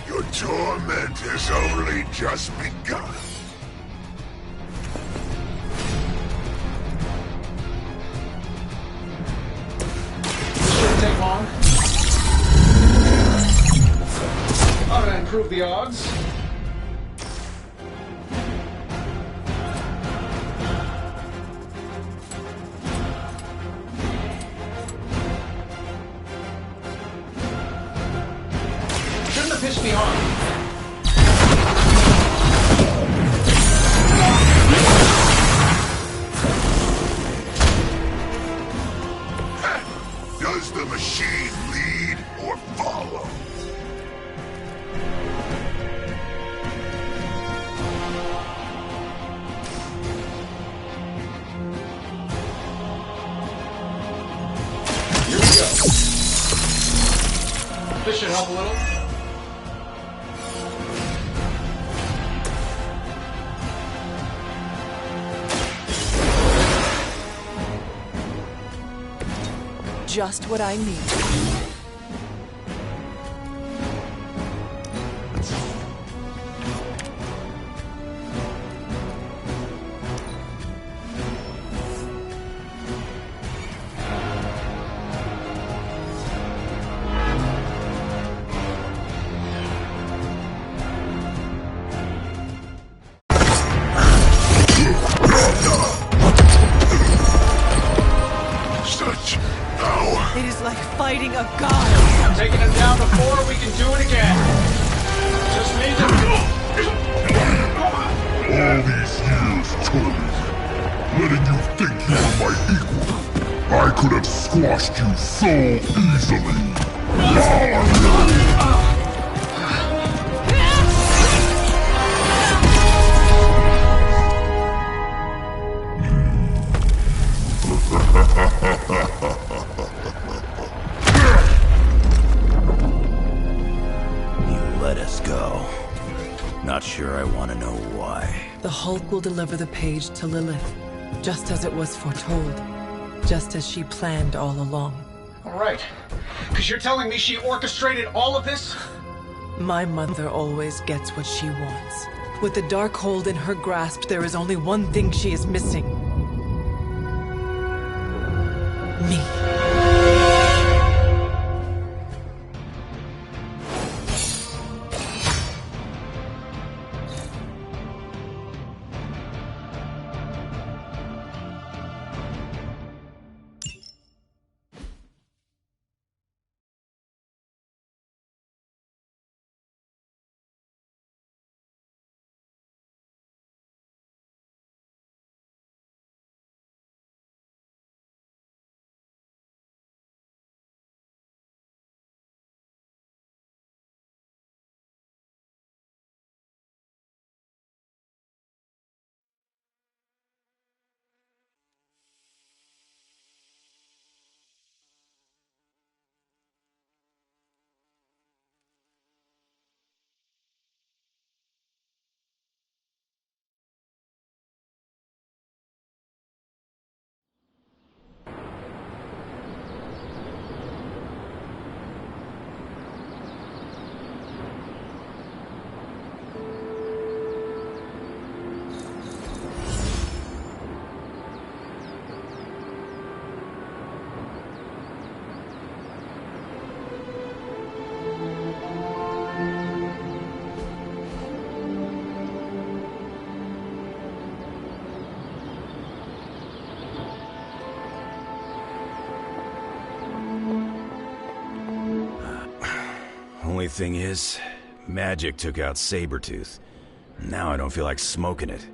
Your torment has only just begun. Shouldn't take long. Ought to improve the odds. Shouldn't have pitched me hard. Does the machine lead or follow? Here we go. This should help a little. Just what I need. Such power. It is like fighting a god. Taking him down before, we can do it again. Just need to... All these years, Tony, letting you think you were my equal. I could have squashed you so easily. You let us go. Not sure I want to know why. The Hulk will deliver the page to Lilith, just as it was foretold, just as she planned all along. All right. Because you're telling me she orchestrated all of this? My mother always gets what she wants. With the Darkhold in her grasp, there is only one thing she is missing. Me. thing is, magic took out Sabretooth. Now I don't feel like smoking it.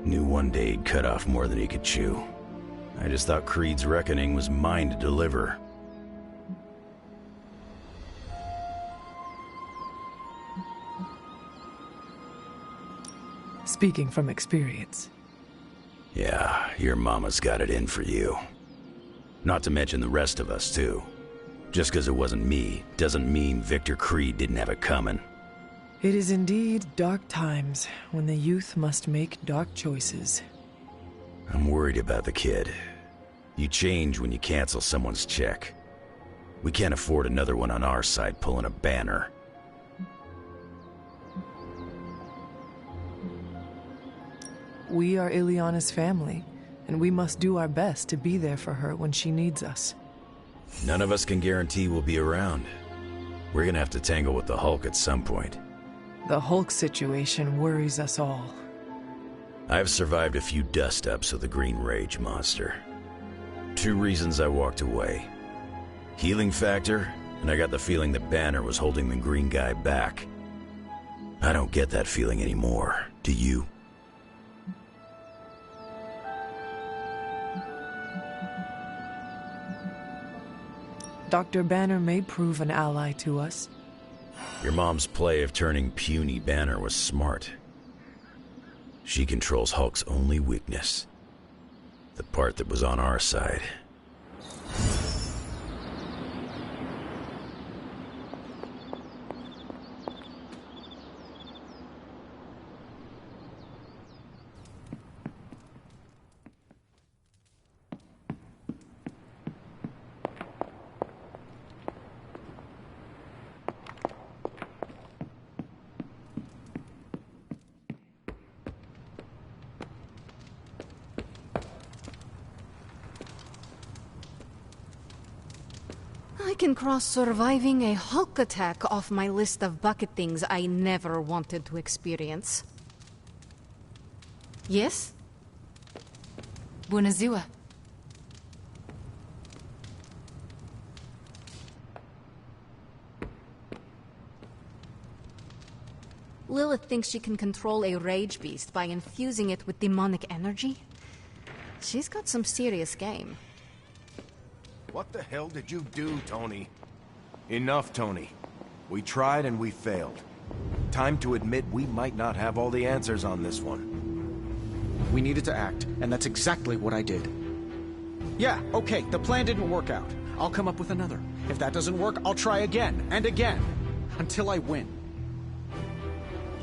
Knew one day he'd cut off more than he could chew. I just thought Creed's reckoning was mine to deliver. Speaking from experience. Yeah, your mama's got it in for you. Not to mention the rest of us, too. Just because it wasn't me, doesn't mean Victor Creed didn't have it coming. It is indeed dark times, when the youth must make dark choices. I'm worried about the kid. You change when you cancel someone's check. We can't afford another one on our side pulling a banner. We are Ileana's family, and we must do our best to be there for her when she needs us. None of us can guarantee we'll be around. We're gonna have to tangle with the Hulk at some point. The Hulk situation worries us all. I've survived a few dust-ups of the Green Rage monster. 2 reasons I walked away. Healing factor, and I got the feeling that Banner was holding the green guy back. I don't get that feeling anymore, do you? Dr. Banner may prove an ally to us. Your mom's play of turning puny Banner was smart. She controls Hulk's only weakness. The part that was on our side. I can cross surviving a Hulk attack off my list of bucket things I never wanted to experience. Yes? Bunazua. Lilith thinks she can control a rage beast by infusing it with demonic energy. She's got some serious game. What the hell did you do, Tony? Enough, Tony. We tried and we failed. Time to admit we might not have all the answers on this one. We needed to act, and that's exactly what I did. Yeah, okay, the plan didn't work out. I'll come up with another. If that doesn't work, I'll try again, and again, until I win.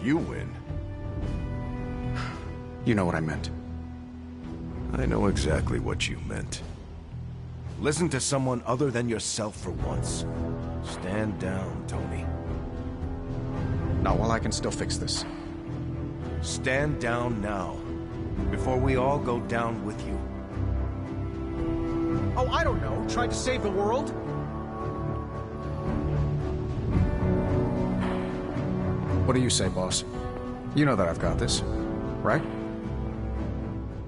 You win? You know what I meant. I know exactly what you meant. Listen to someone other than yourself for once. Stand down, Tony. Not while I can still fix this. Stand down now, before we all go down with you. Oh, I don't know. Try to save the world? What do you say, boss? You know that I've got this, right?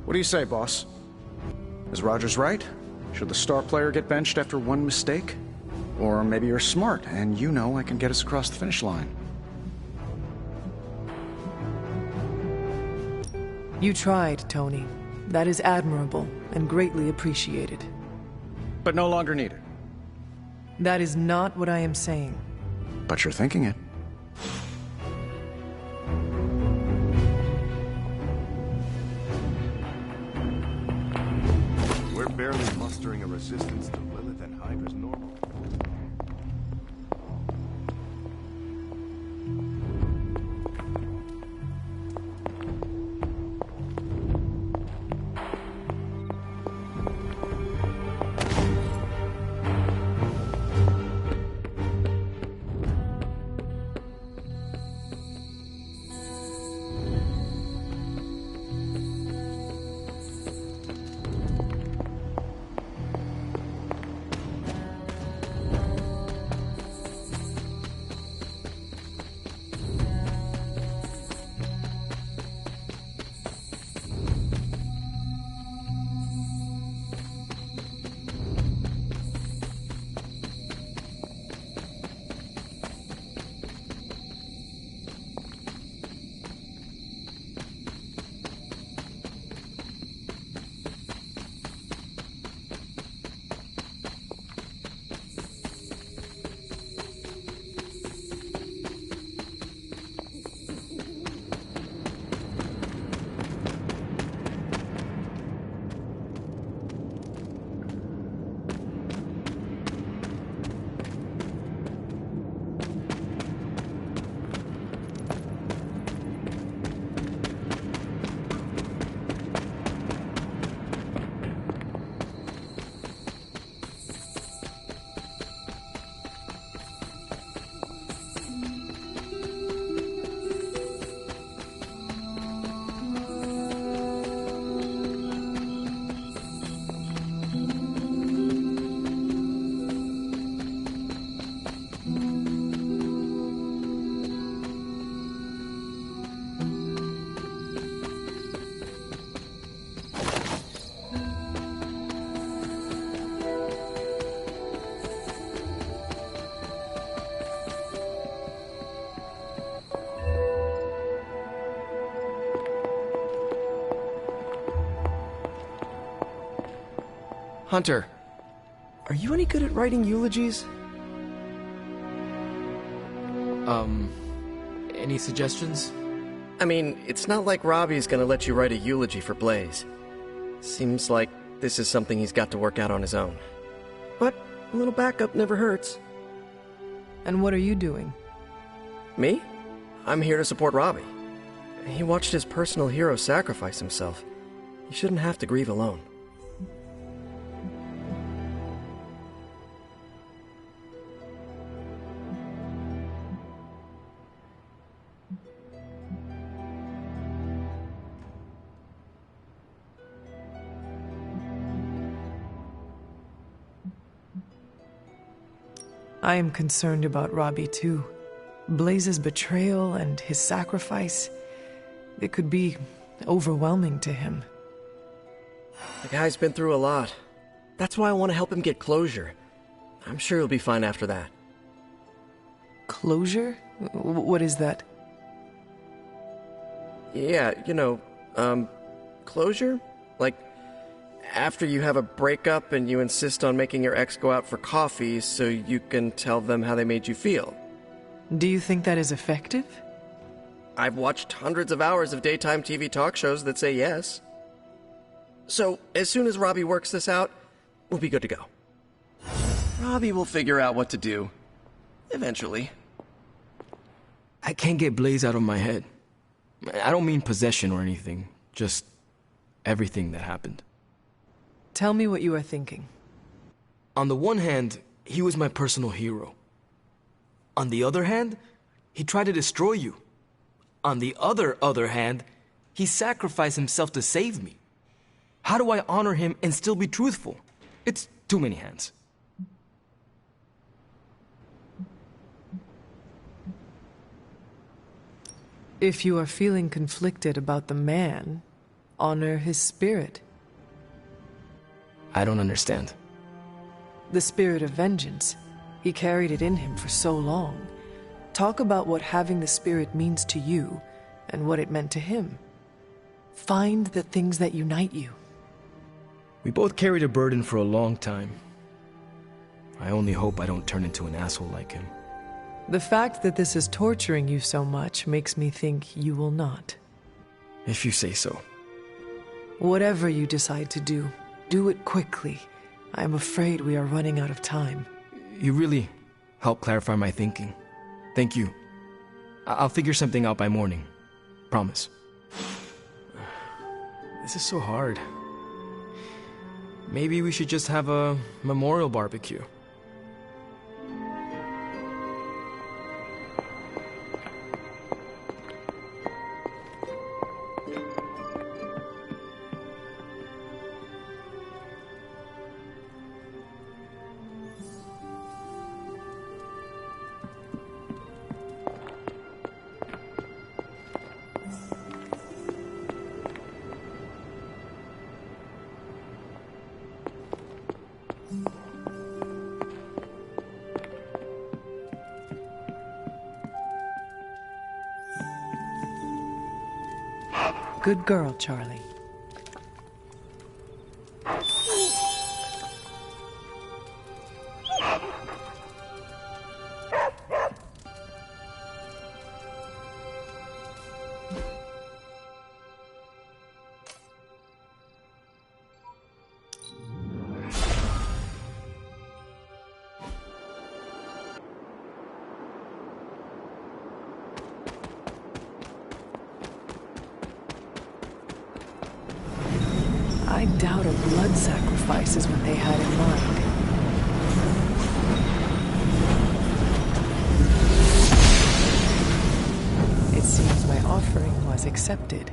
What do you say, boss? Is Rogers right? Should the star player get benched after one mistake? Or maybe you're smart, and you know I can get us across the finish line. You tried, Tony. That is admirable, and greatly appreciated. But no longer needed. That is not what I am saying. But you're thinking it. We're barely mustering a resistance to Lilith and Hydra's normal. Hunter, are you any good at writing eulogies? Any suggestions? I mean, it's not like Robbie's gonna let you write a eulogy for Blaze. Seems like this is something he's got to work out on his own. But a little backup never hurts. And what are you doing? Me? I'm here to support Robbie. He watched his personal hero sacrifice himself. He shouldn't have to grieve alone. I am concerned about Robbie too. Blaze's betrayal and his sacrifice, it could be overwhelming to him. The guy's been through a lot. That's why I want to help him get closure. I'm sure he'll be fine after that. Closure? What is that? Yeah, closure? Like, after you have a breakup and you insist on making your ex go out for coffee so you can tell them how they made you feel. Do you think that is effective? I've watched hundreds of hours of daytime TV talk shows that say yes. So, as soon as Robbie works this out, we'll be good to go. Robbie will figure out what to do. Eventually. I can't get Blaze out of my head. I don't mean possession or anything, just everything that happened. Tell me what you are thinking. On the one hand, he was my personal hero. On the other hand, he tried to destroy you. On the other hand, he sacrificed himself to save me. How do I honor him and still be truthful? It's too many hands. If you are feeling conflicted about the man, honor his spirit. I don't understand. The spirit of vengeance. He carried it in him for so long. Talk about what having the spirit means to you and what it meant to him. Find the things that unite you. We both carried a burden for a long time. I only hope I don't turn into an asshole like him. The fact that this is torturing you so much makes me think you will not. If you say so. Whatever you decide to do, do it quickly. I am afraid we are running out of time. You really helped clarify my thinking. Thank you. I'll figure something out by morning. Promise. This is so hard. Maybe we should just have a memorial barbecue. Good girl, Charlie. I doubt a blood sacrifice is what they had in mind. It seems my offering was accepted.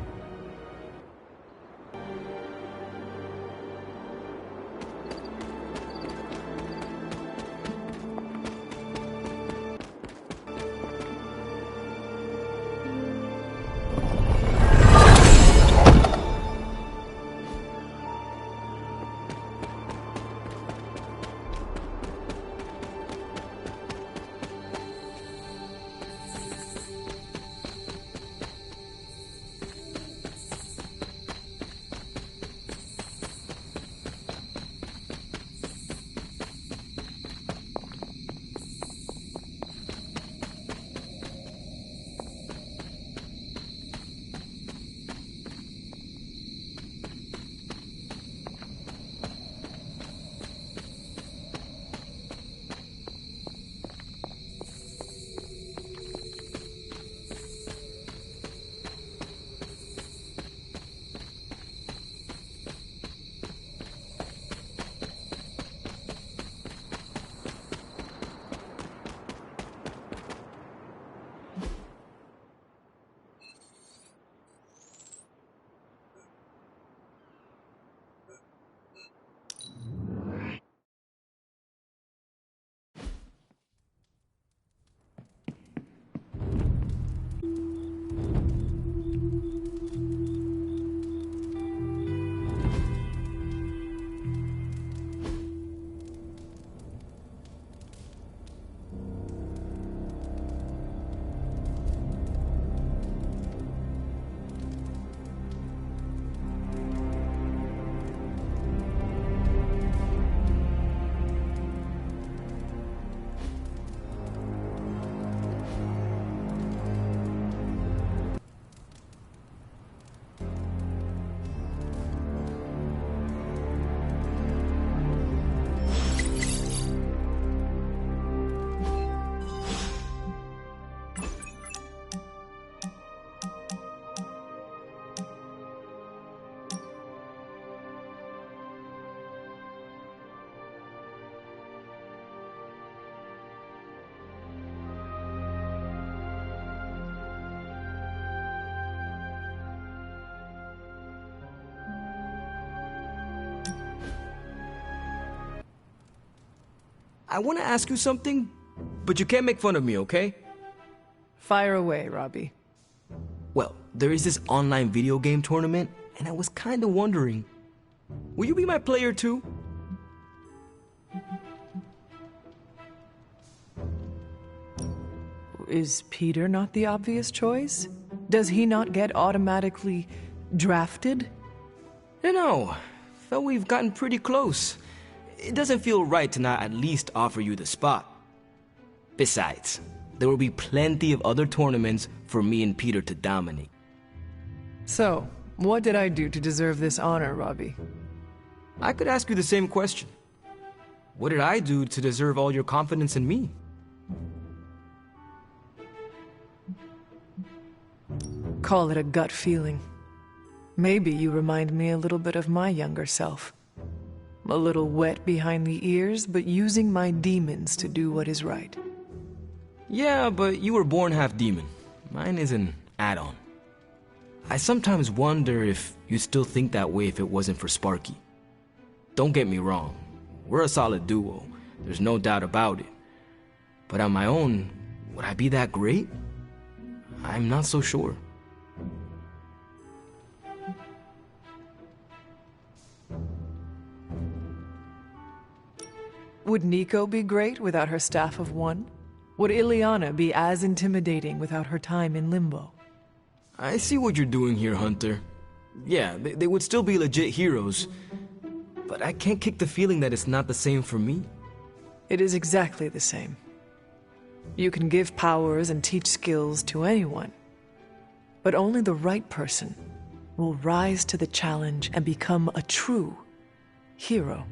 I want to ask you something, but you can't make fun of me, okay? Fire away, Robbie. Well, there is this online video game tournament, and I was kind of wondering, will you be my player too? Is Peter not the obvious choice? Does he not get automatically drafted? No, felt we've gotten pretty close. It doesn't feel right to not at least offer you the spot. Besides, there will be plenty of other tournaments for me and Peter to dominate. So, what did I do to deserve this honor, Robbie? I could ask you the same question. What did I do to deserve all your confidence in me? Call it a gut feeling. Maybe you remind me a little bit of my younger self. A little wet behind the ears, but using my demons to do what is right. Yeah, but you were born half demon. Mine is an add-on. I sometimes wonder if you'd still think that way if it wasn't for Sparky. Don't get me wrong. We're a solid duo. There's no doubt about it. But on my own, would I be that great? I'm not so sure. Would Nico be great without her staff of one? Would Ileana be as intimidating without her time in limbo? I see what you're doing here, Hunter. Yeah, they would still be legit heroes. But I can't kick the feeling that it's not the same for me. It is exactly the same. You can give powers and teach skills to anyone. But only the right person will rise to the challenge and become a true hero.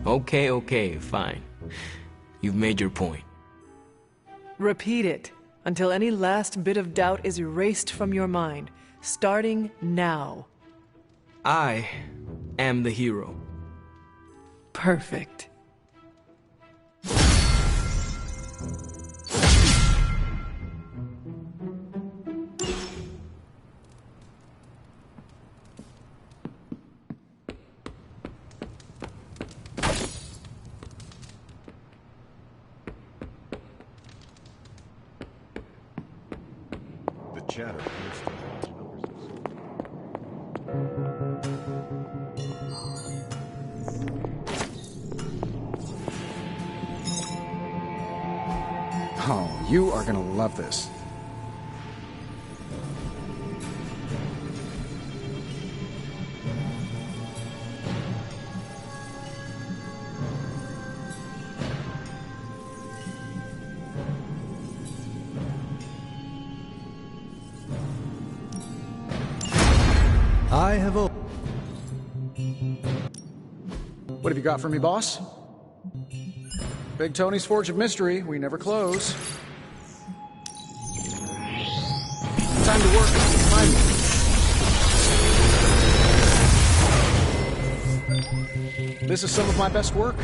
Okay, fine. You've made your point. Repeat it until any last bit of doubt is erased from your mind, starting now. I am the hero. Perfect. Chatter appears to have Oh, you are gonna love this. I have What have you got for me, boss? Big Tony's Forge of Mystery. We never close. Time to work. Find me. This is some of my best work.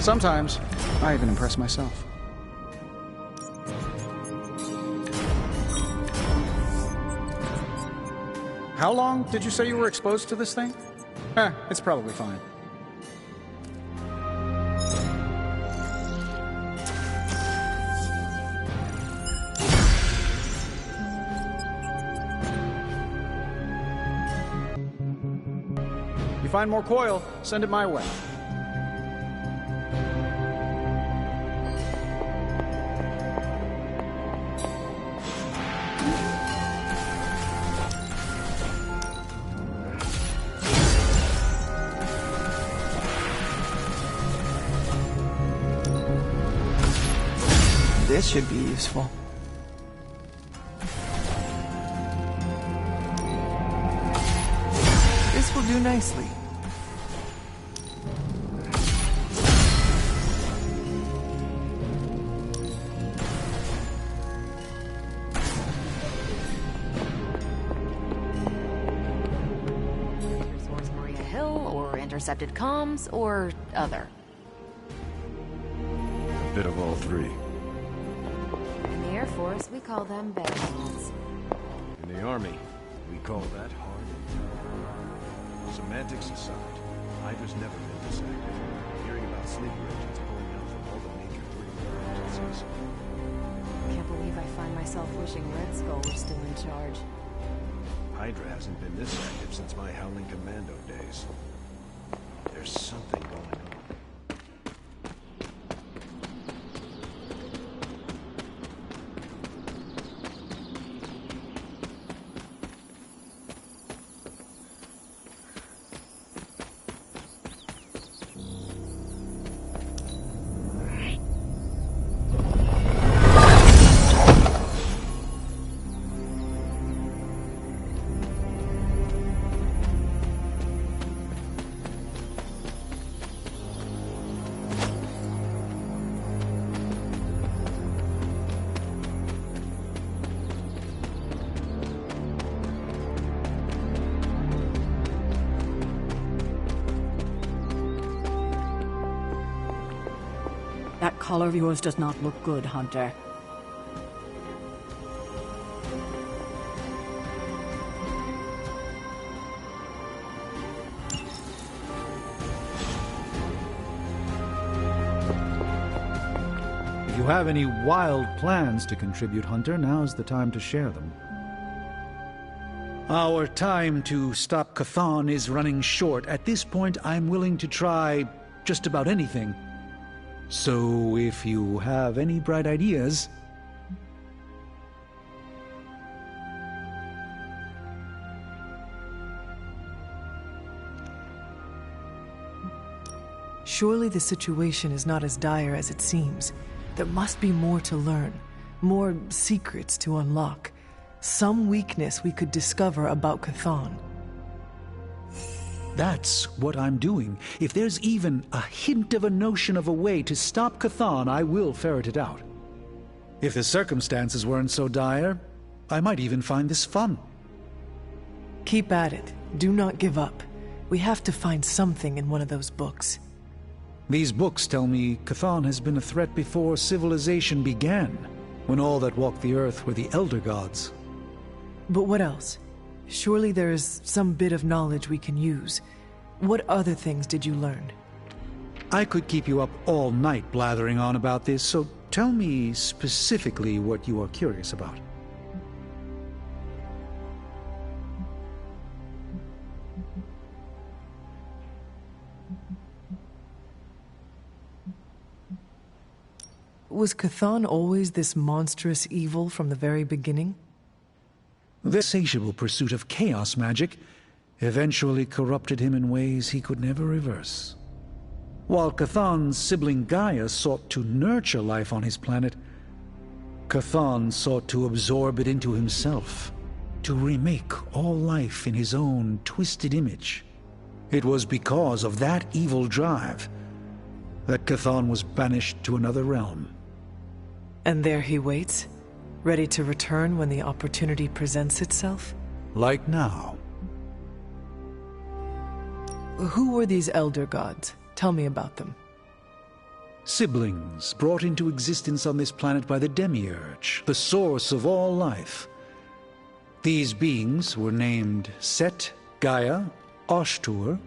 Sometimes, I even impress myself. How long did you say you were exposed to this thing? It's probably fine. You find more coil, send it my way. This should be useful. This will do nicely. Intercepted comms, or other? A bit of all three. In the Air Force, we call them bedrooms. In the Army, we call that hard. Semantics aside, Hydra's never been this active. Hearing about sleeper agents pulling out from all the major 3 agencies. Can't believe I find myself wishing Red Skull were still in charge. Hydra hasn't been this active since my Howling Commando days. There's something going on. That collar of yours does not look good, Hunter. If you have any wild plans to contribute, Hunter, now's the time to share them. Our time to stop Chthon is running short. At this point, I'm willing to try just about anything. So, if you have any bright ideas... Surely the situation is not as dire as it seems. There must be more to learn, more secrets to unlock. Some weakness we could discover about Chthon. That's what I'm doing. If there's even a hint of a notion of a way to stop Chthon, I will ferret it out. If the circumstances weren't so dire, I might even find this fun. Keep at it. Do not give up. We have to find something in one of those books. These books tell me Chthon has been a threat before civilization began, when all that walked the earth were the Elder Gods. But what else? Surely there is some bit of knowledge we can use. What other things did you learn? I could keep you up all night blathering on about this, so tell me specifically what you are curious about. Was Chthon always this monstrous evil from the very beginning? The insatiable pursuit of chaos magic eventually corrupted him in ways he could never reverse. While Chthon's sibling Gaia sought to nurture life on his planet, Chthon sought to absorb it into himself, to remake all life in his own twisted image. It was because of that evil drive that Chthon was banished to another realm. And there he waits, ready to return when the opportunity presents itself? Like now. Who were these Elder Gods? Tell me about them. Siblings brought into existence on this planet by the Demiurge, the source of all life. These beings were named Set, Gaia, Ashtur,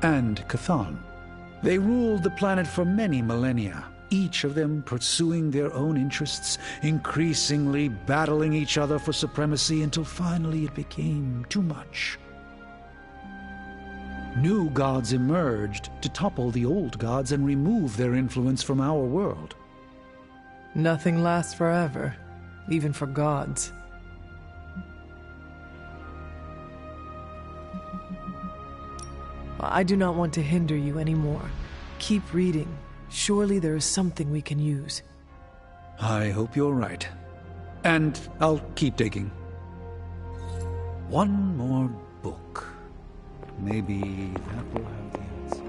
and Chthon. They ruled the planet for many millennia, each of them pursuing their own interests, increasingly battling each other for supremacy until finally it became too much. New gods emerged to topple the old gods and remove their influence from our world. Nothing lasts forever, even for gods. I do not want to hinder you anymore. Keep reading. Surely there is something we can use. I hope you're right. And I'll keep digging. One more book. Maybe that will have the answer.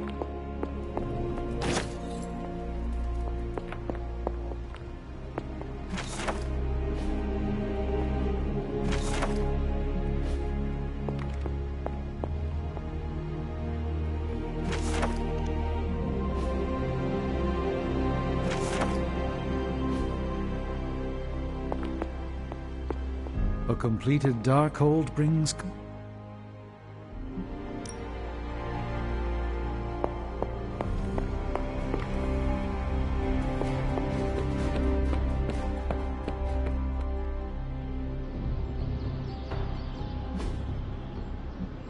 A completed Darkhold brings...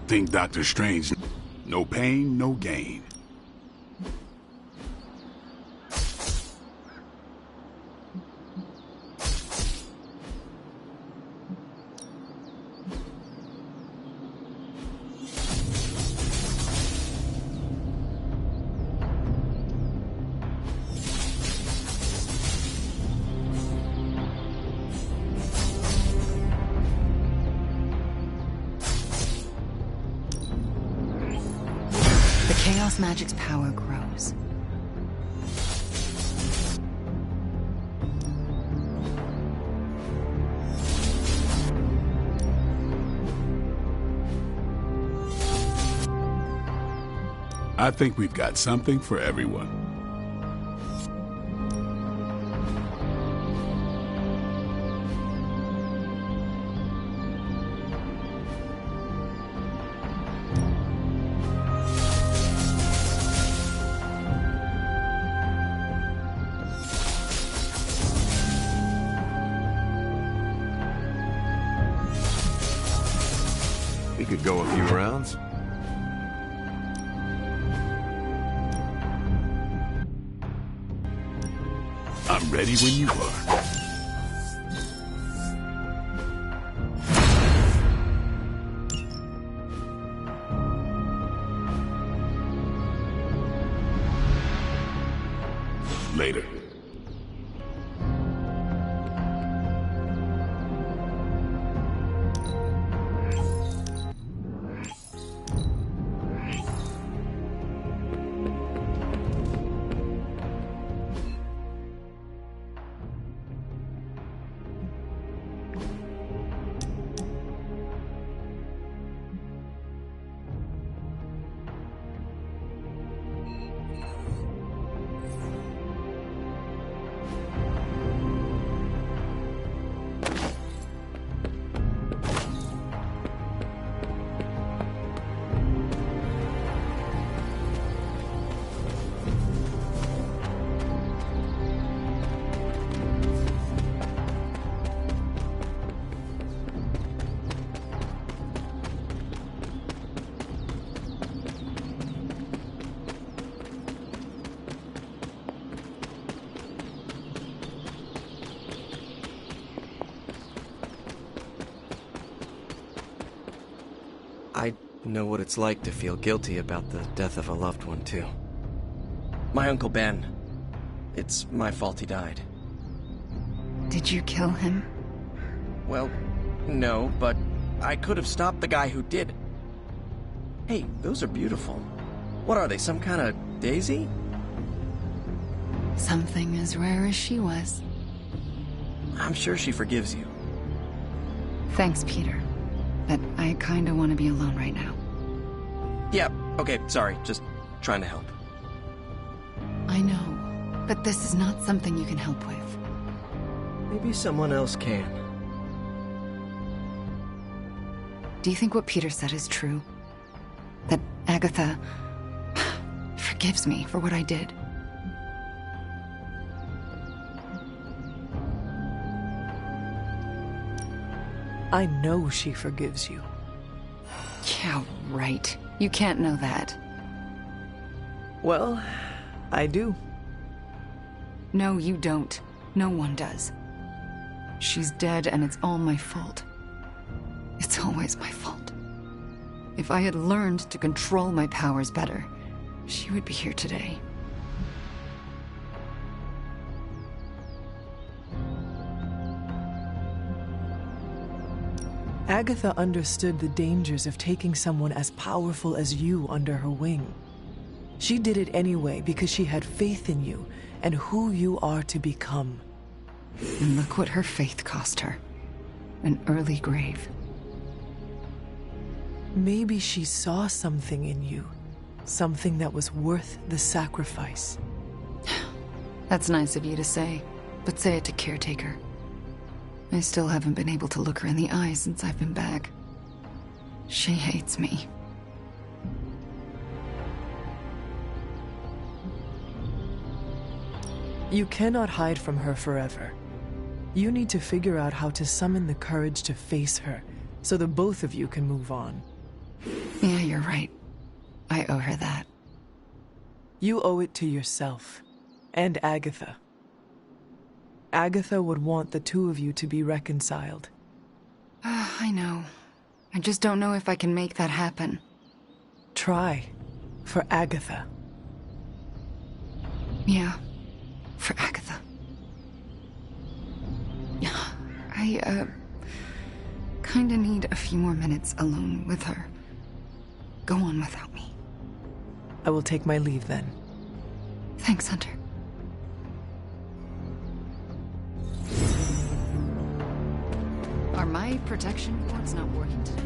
Think Dr. Strange, no pain, no gain. Chaos magic's power grows. I think we've got something for everyone. We could go a few rounds. I'm ready when you are. Later. I know what it's like to feel guilty about the death of a loved one, too. My Uncle Ben. It's my fault he died. Did you kill him? Well, no, but I could have stopped the guy who did. Hey, those are beautiful. What are they, some kind of daisy? Something as rare as she was. I'm sure she forgives you. Thanks, Peter. But I kinda want to be alone right now. Yeah, okay, sorry, just trying to help. I know, but this is not something you can help with. Maybe someone else can. Do you think what Peter said is true? That Agatha forgives me for what I did? I know she forgives you. Yeah, right. You can't know that. Well, I do. No, you don't. No one does. She's dead and it's all my fault. It's always my fault. If I had learned to control my powers better, she would be here today. Agatha understood the dangers of taking someone as powerful as you under her wing. She did it anyway because she had faith in you and who you are to become. And look what her faith cost her. An early grave. Maybe she saw something in you. Something that was worth the sacrifice. That's nice of you to say, but say it to Caretaker. I still haven't been able to look her in the eye since I've been back. She hates me. You cannot hide from her forever. You need to figure out how to summon the courage to face her, so the both of you can move on. Yeah, you're right. I owe her that. You owe it to yourself, and Agatha. Agatha would want the two of you to be reconciled. I know. I just don't know if I can make that happen. Try. For Agatha. Yeah. For Agatha. I, kinda need a few more minutes alone with her. Go on without me. I will take my leave then. Thanks, Hunter. Are my protection cords not working today?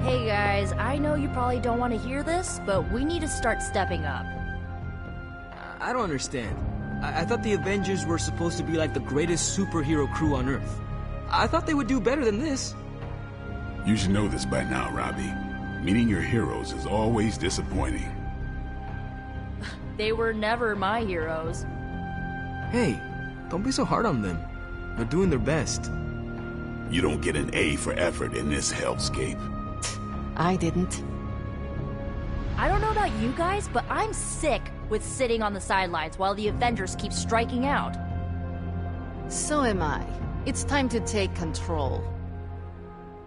Hey guys, I know you probably don't want to hear this, but we need to start stepping up. I don't understand. I thought the Avengers were supposed to be like the greatest superhero crew on Earth. I thought they would do better than this. You should know this by now, Robbie. Meeting your heroes is always disappointing. They were never my heroes. Hey, don't be so hard on them. They're doing their best. You don't get an A for effort in this hellscape. I didn't. I don't know about you guys, but I'm sick with sitting on the sidelines while the Avengers keep striking out. So am I. It's time to take control.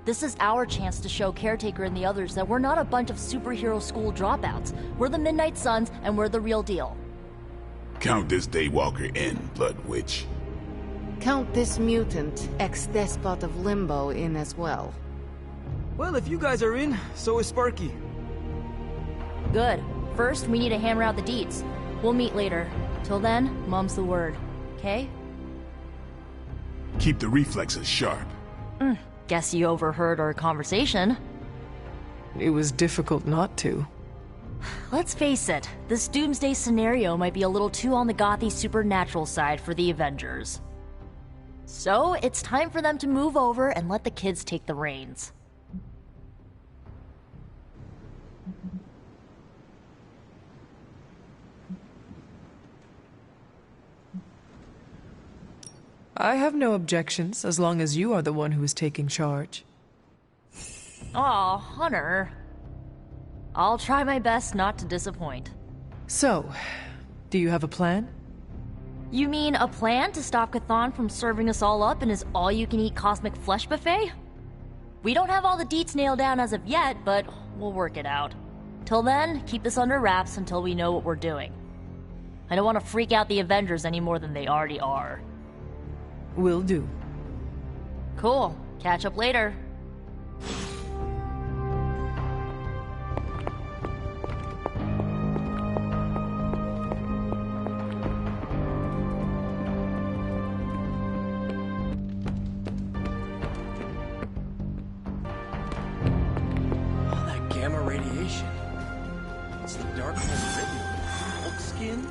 This is our chance to show Caretaker and the others that we're not a bunch of superhero school dropouts. We're the Midnight Suns, and we're the real deal. Count this Daywalker in, Blood Witch. Count this mutant, ex-despot of Limbo, in as well. Well, if you guys are in, so is Sparky. Good. First, we need to hammer out the deets. We'll meet later. Till then, mum's the word. Okay? Keep the reflexes sharp. Guess you overheard our conversation. It was difficult not to. Let's face it, this doomsday scenario might be a little too on the gothy supernatural side for the Avengers. So, it's time for them to move over and let the kids take the reins. I have no objections, as long as you are the one who is taking charge. Aw, Hunter. I'll try my best not to disappoint. So, do you have a plan? You mean a plan to stop Chthon from serving us all up in his all-you-can-eat cosmic flesh buffet? We don't have all the deets nailed down as of yet, but we'll work it out. Till then, keep this under wraps until we know what we're doing. I don't want to freak out the Avengers any more than they already are. Will do. Cool. Catch up later. All that gamma radiation. It's the darkness written on Hulk skin?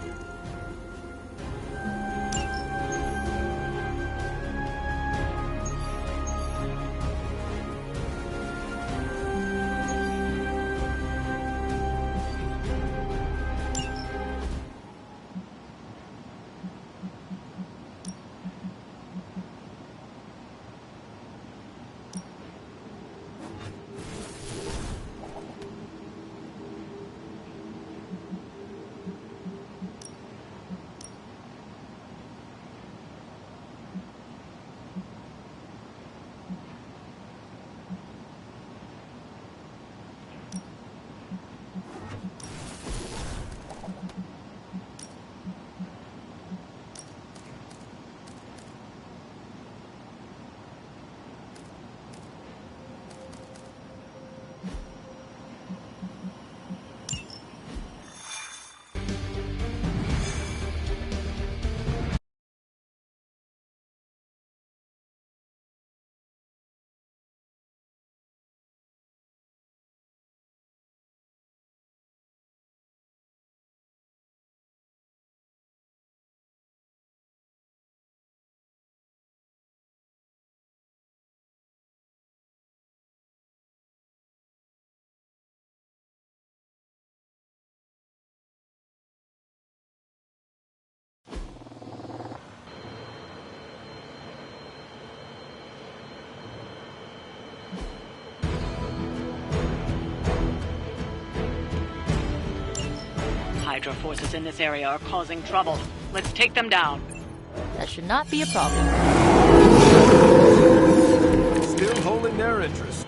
Hydra forces in this area are causing trouble. Let's take them down. That should not be a problem. Still holding their interest.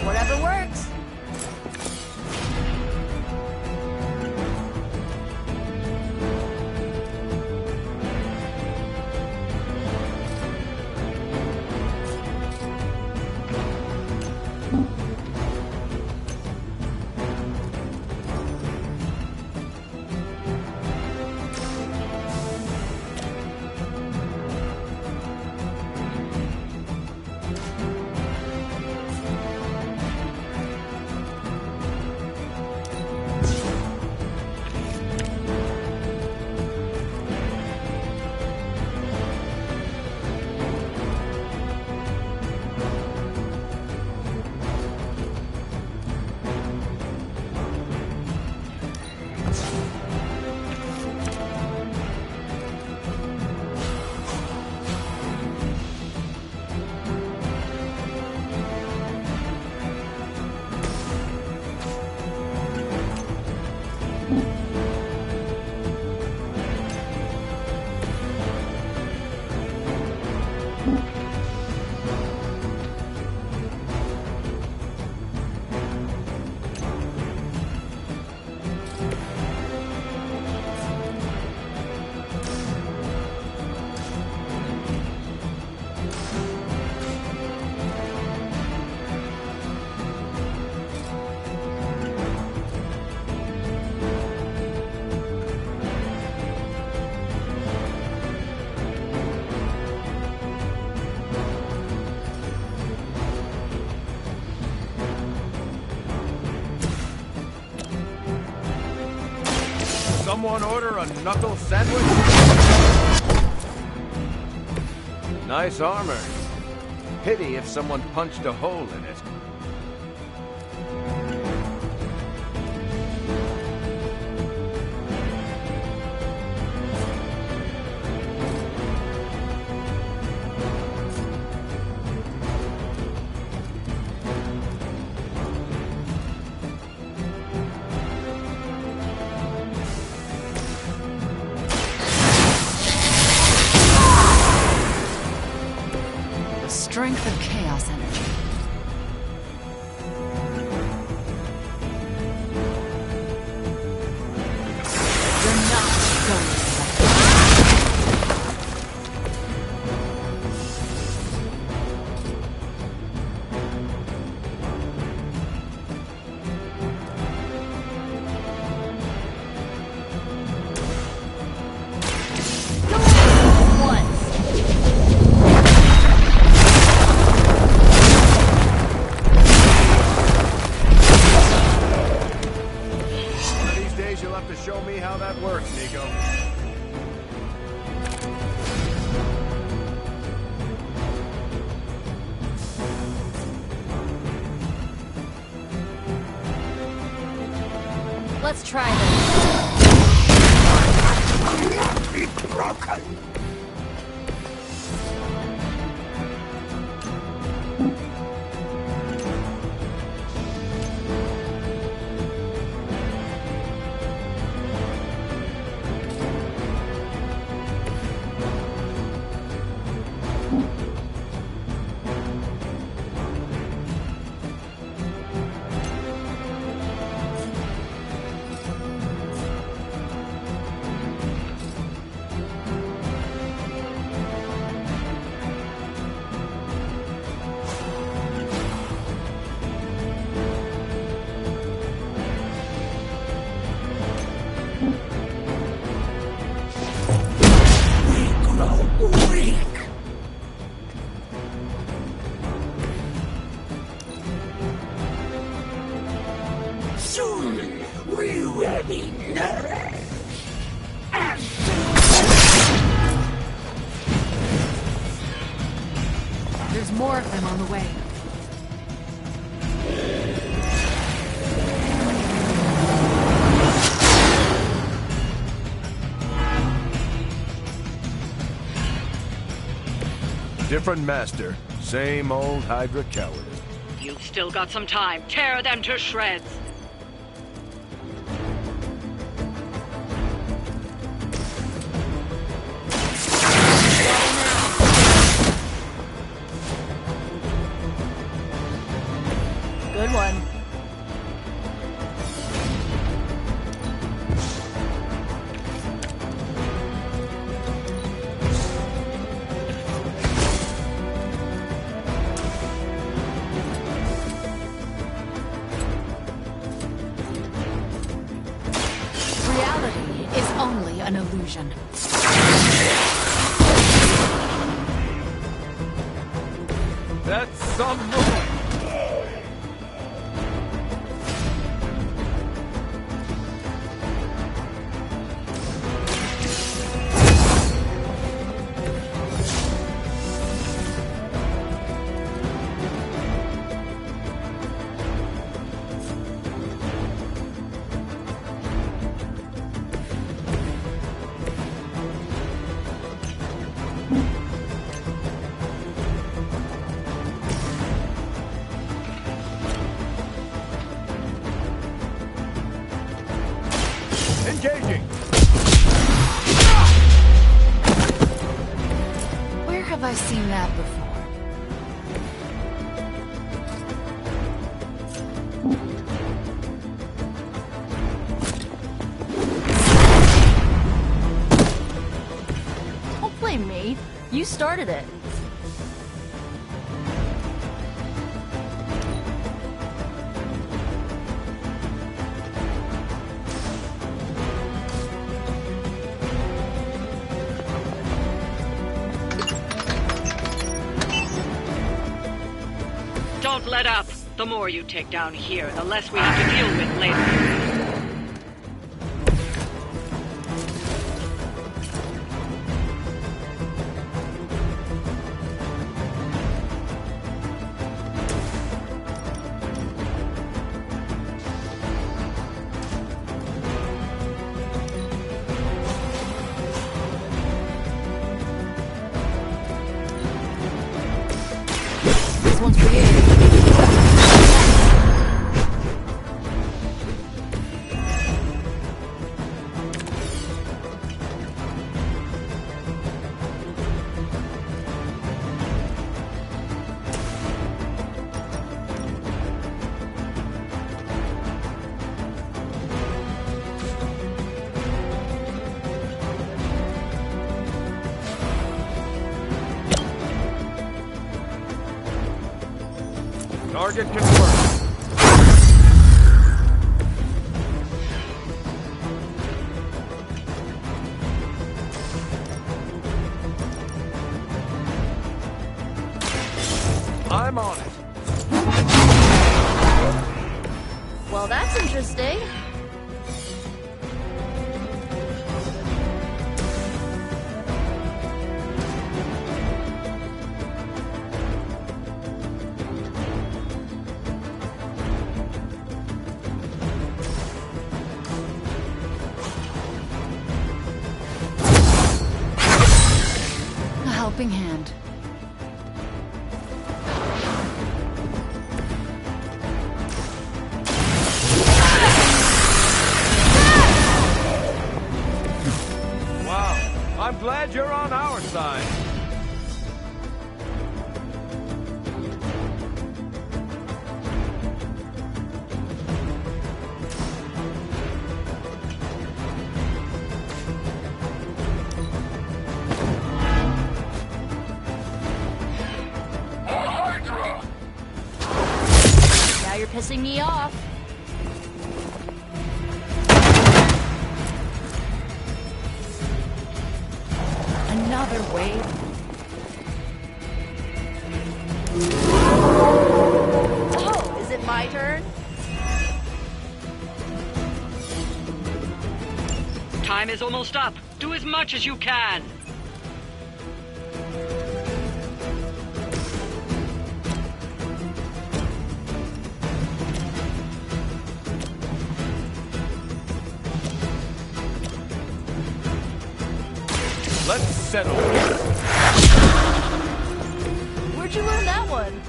Whatever works. Someone order a knuckle sandwich? Nice armor. Pity if someone punched a hole in it. Strength of chaos energy. You're not going to show me how that works, Nico. Let's try this. Be broken. Soon we will be nourished. There's more of them on the way. Different master, same old Hydra cowardice. You've still got some time. Tear them to shreds. Good one. Reality is only an illusion. That's some noise! Engaging! Where have I seen that before? Don't blame me. You started it. Don't let up. The more you take down here, the less we have to deal with later. This one's for you. Target confirmed. I'm on it. Well, that's interesting. A helping hand. Wow, I'm glad you're on our side. Now you're pissing me off. Another wave. Oh, is it my turn? Time is almost up. Do as much as you can. Let's settle. Where'd you learn that one?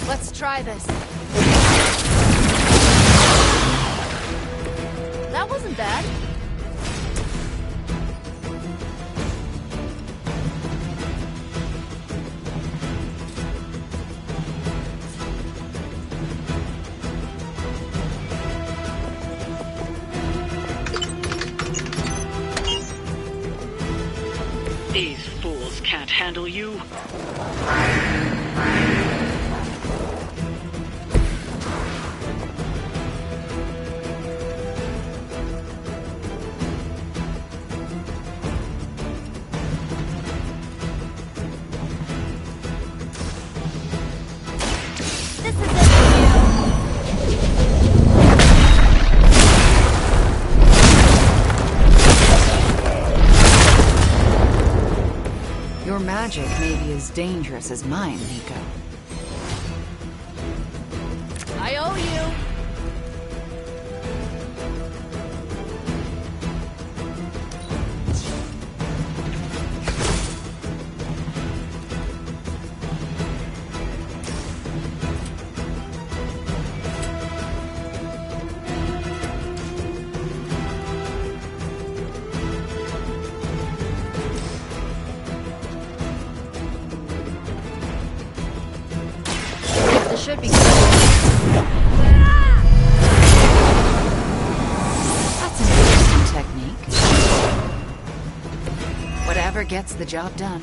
Let's try this. That wasn't bad. These fools can't handle you. Your magic may be as dangerous as mine, Nico. I owe you. This should be good. That's an interesting technique. Whatever gets the job done.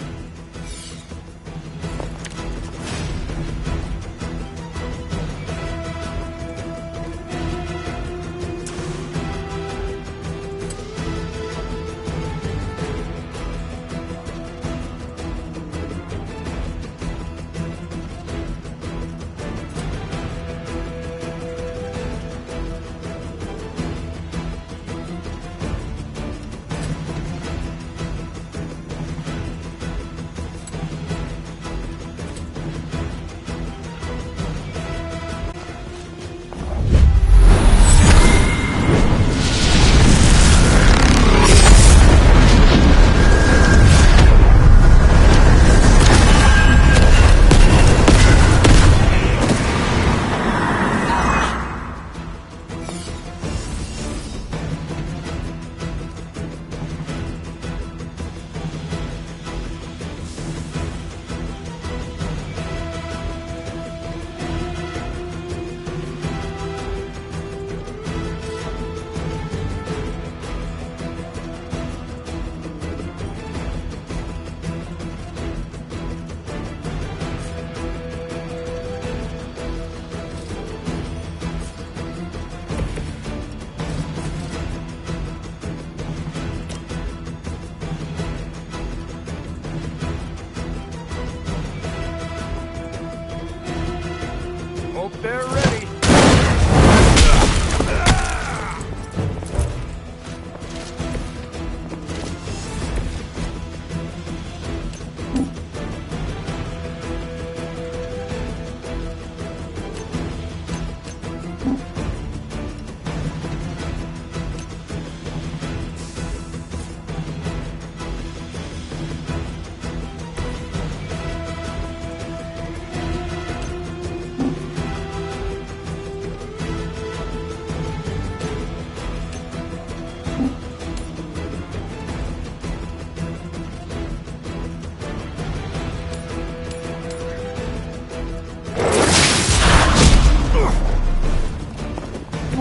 Hope they're ready.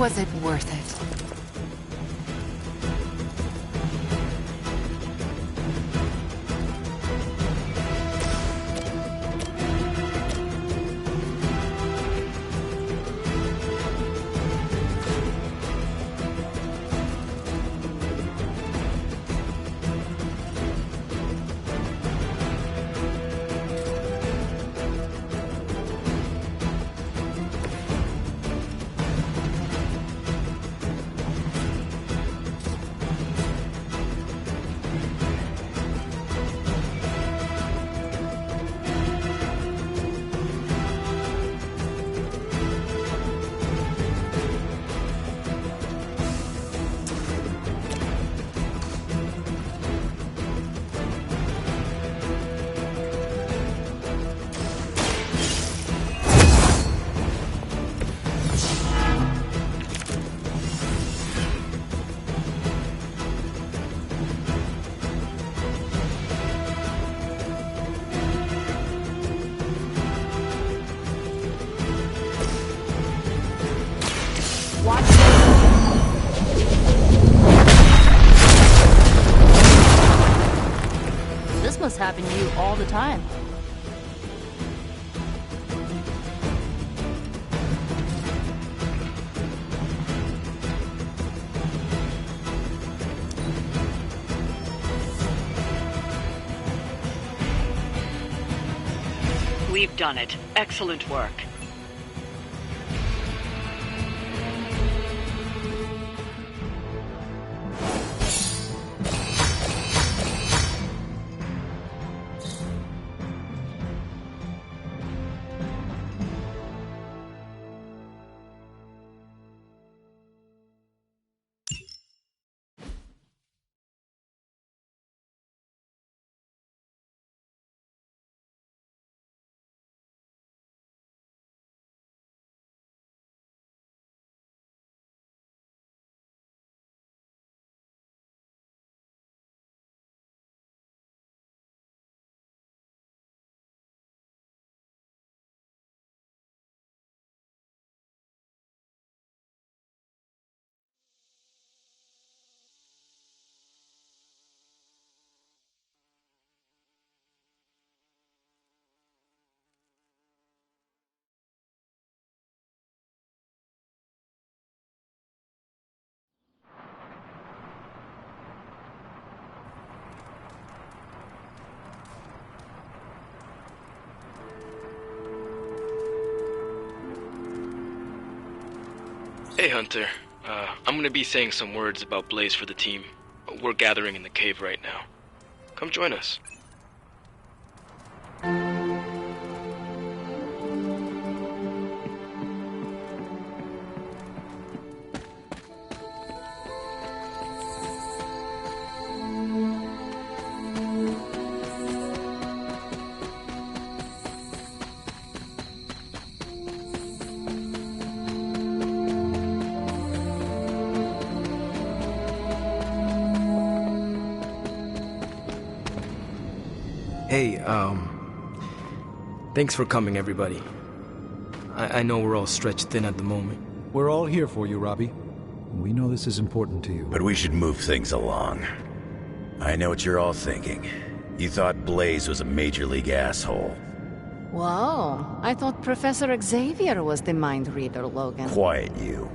Was it worth it? This must happen to you all the time. We've done it. Excellent work. Hey, Hunter. I'm gonna be saying some words about Blaze for the team. We're gathering in the cave right now. Come join us. Hey, thanks for coming, everybody. I know we're all stretched thin at the moment. We're all here for you, Robbie. We know this is important to you. But we should move things along. I know what you're all thinking. You thought Blaze was a major league asshole. Whoa, I thought Professor Xavier was the mind reader, Logan. Quiet, you.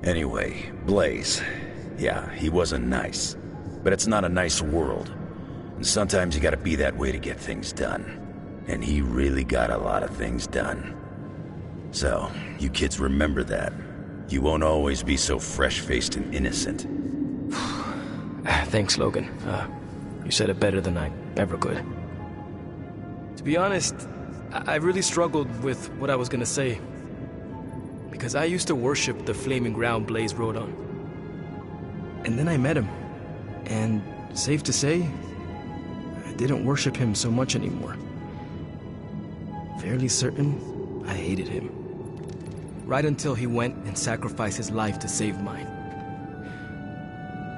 Anyway, Blaze. Yeah, he wasn't nice. But it's not a nice world. And sometimes you gotta be that way to get things done. And he really got a lot of things done. So, you kids remember that. You won't always be so fresh-faced and innocent. Thanks, Logan. You said it better than I ever could. To be honest, I really struggled with what I was gonna say. Because I used to worship the flaming ground Blaze rode on. And then I met him. And safe to say, I didn't worship him so much anymore. Fairly certain I hated him. Right until he went and sacrificed his life to save mine.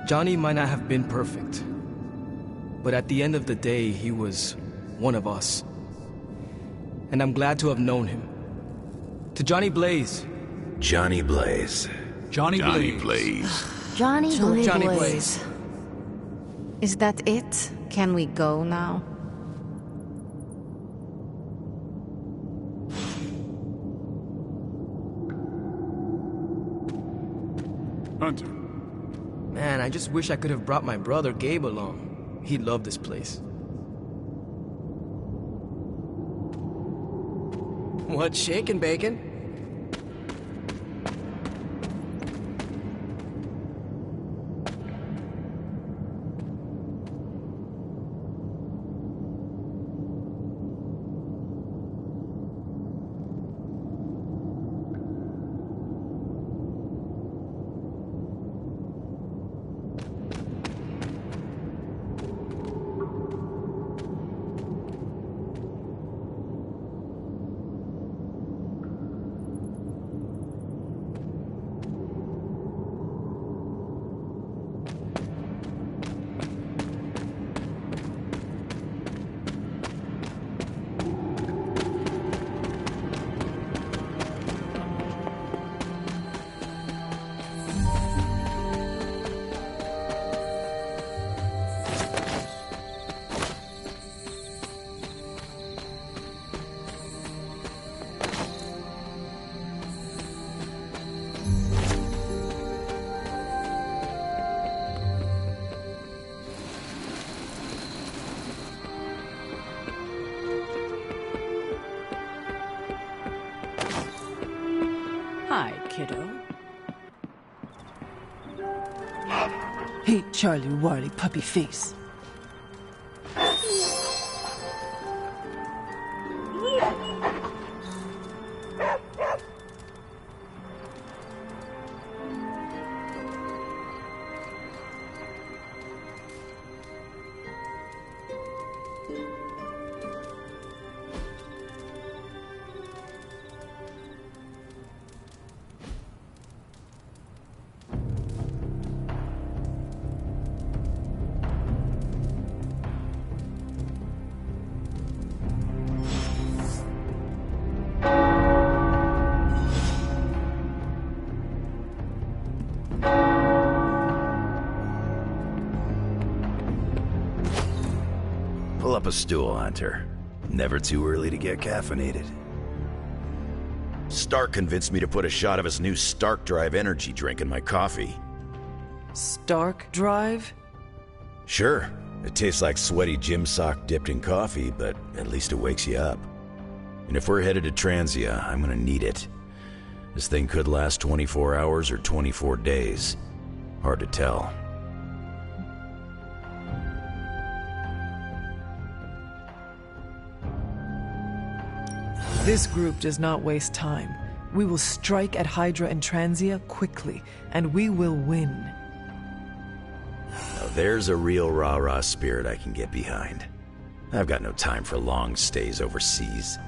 Johnny might not have been perfect, but at the end of the day, he was one of us. And I'm glad to have known him. To Johnny Blaze. Johnny Blaze. Johnny Blaze. Johnny Blaze. Is that it? Can we go now? Hunter. Man, I just wish I could have brought my brother Gabe along. He'd love this place. What's shaking, Bacon? Hi, kiddo. Hey, Charlie Warley puppy face. Pull up a stool, Hunter. Never too early to get caffeinated. Stark convinced me to put a shot of his new Stark Drive energy drink in my coffee. Stark Drive? Sure, it tastes like sweaty gym sock dipped in coffee, but at least it wakes you up. And if we're headed to Transia, I'm gonna need it. This thing could last 24 hours or 24 days. Hard to tell. This group does not waste time. We will strike at Hydra and Transia quickly, and we will win. Now there's a real rah-rah spirit I can get behind. I've got no time for long stays overseas.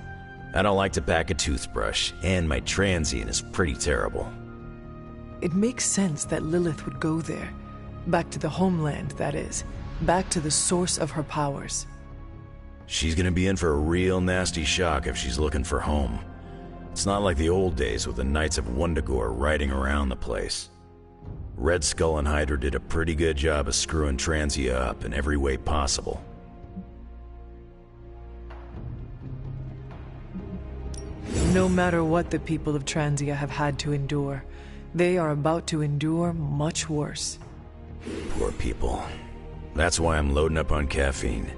I don't like to pack a toothbrush, and my transient is pretty terrible. It makes sense that Lilith would go there. Back to the homeland, that is. Back to the source of her powers. She's gonna be in for a real nasty shock if she's looking for home. It's not like the old days with the Knights of Wundagore riding around the place. Red Skull and Hydra did a pretty good job of screwing Transia up in every way possible. No matter what the people of Transia have had to endure, they are about to endure much worse. Poor people. That's why I'm loading up on caffeine.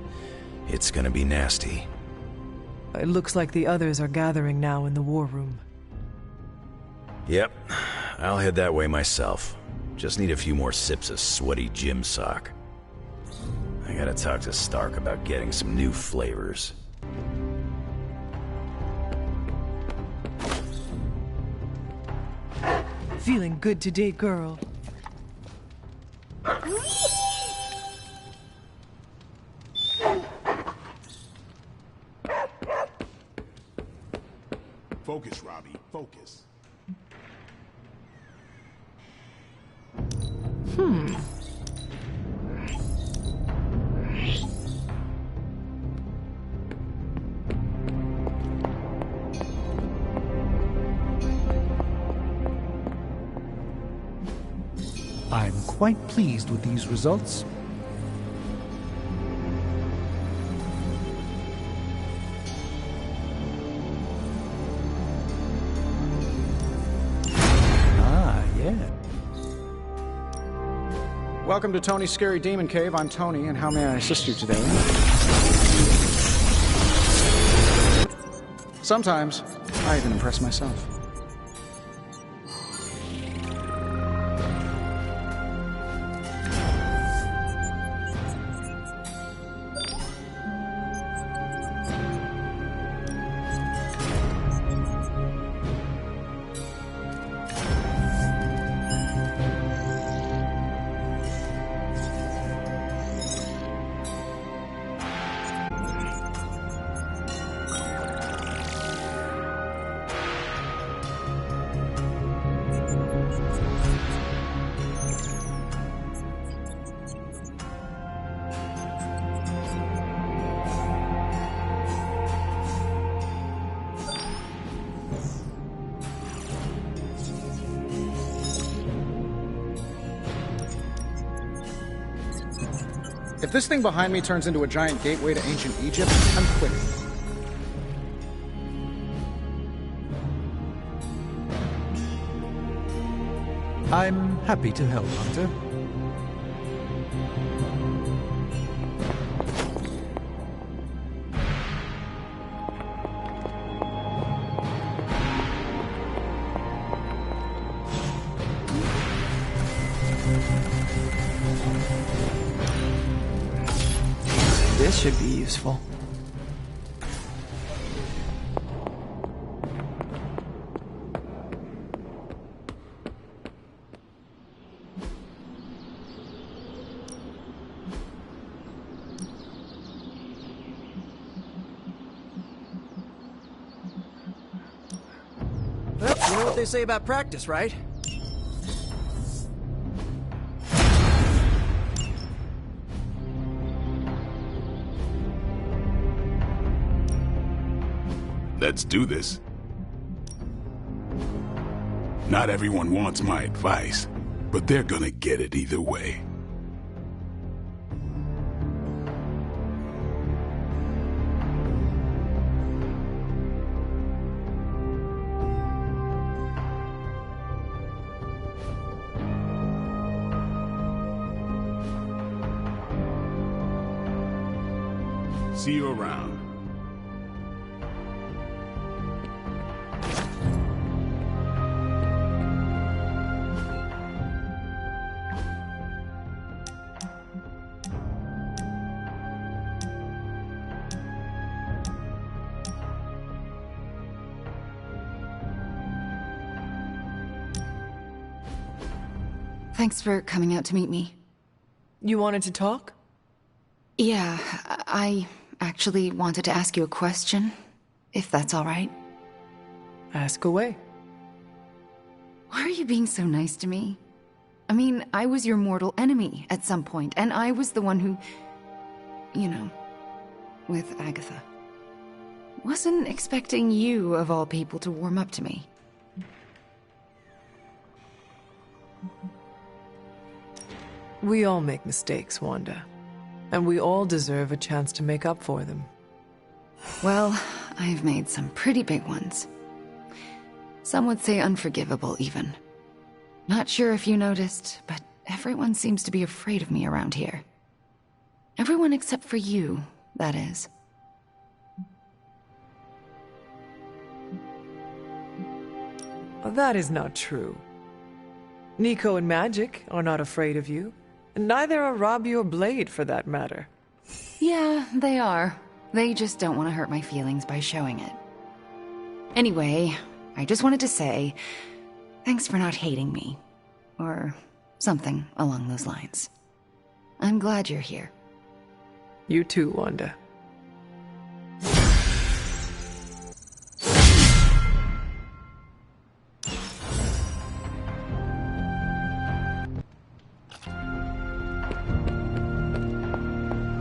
It's gonna be nasty. It looks like the others are gathering now in the war room. Yep, I'll head that way myself. Just need a few more sips of sweaty gym sock. I gotta talk to Stark about getting some new flavors. Feeling good today, girl. Focus, Robbie. Focus. I'm quite pleased with these results. Ah, yeah. Welcome to Tony's Scary Demon Cave. I'm Tony, and how may I assist you today? Sometimes, I even impress myself. If this thing behind me turns into a giant gateway to ancient Egypt, I'm quitting. I'm happy to help, Hunter. This should be useful. Well, you know what they say about practice, right? Let's do this. Not everyone wants my advice, but they're gonna get it either way. See you around. Thanks for coming out to meet me. You wanted to talk? Yeah, I actually wanted to ask you a question, if that's all right. Ask away. Why are you being so nice to me? I mean, I was your mortal enemy at some point, and I was the one who... you know, with Agatha. Wasn't expecting you, of all people, to warm up to me. We all make mistakes, Wanda. And we all deserve a chance to make up for them. Well, I've made some pretty big ones. Some would say unforgivable, even. Not sure if you noticed, but everyone seems to be afraid of me around here. Everyone except for you, that is. That is not true. Nico and Magic are not afraid of you. And neither are Robbie or Blade, for that matter. Yeah, they are. They just don't want to hurt my feelings by showing it. Anyway, I just wanted to say, thanks for not hating me. Or something along those lines. I'm glad you're here. You too, Wanda.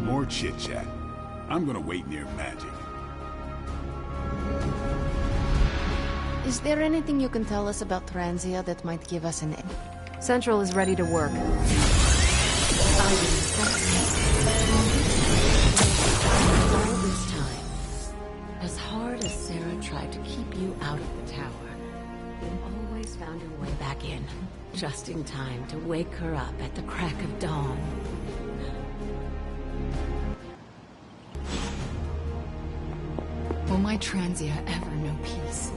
More chit-chat. I'm gonna wait near Magic. Is there anything you can tell us about Transia that might give us an... Central is ready to work. All this time, as hard as Sarah tried to keep you out of the tower, you always found your way back in, just in time to wake her up at the crack of dawn. Will my Transia ever know peace?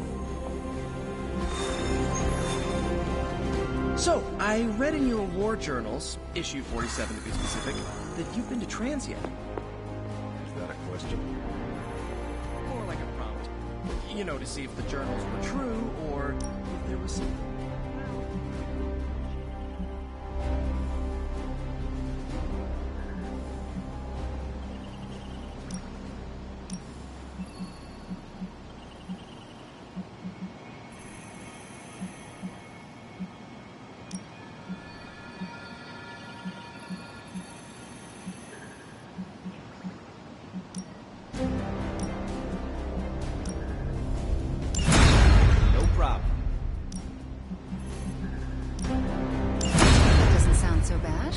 So, I read in your war journals, issue 47 to be specific, that you've been to Transia. Is that a question? More like a prompt. You know, to see if the journals were true, or if there was some... Doesn't sound so bad.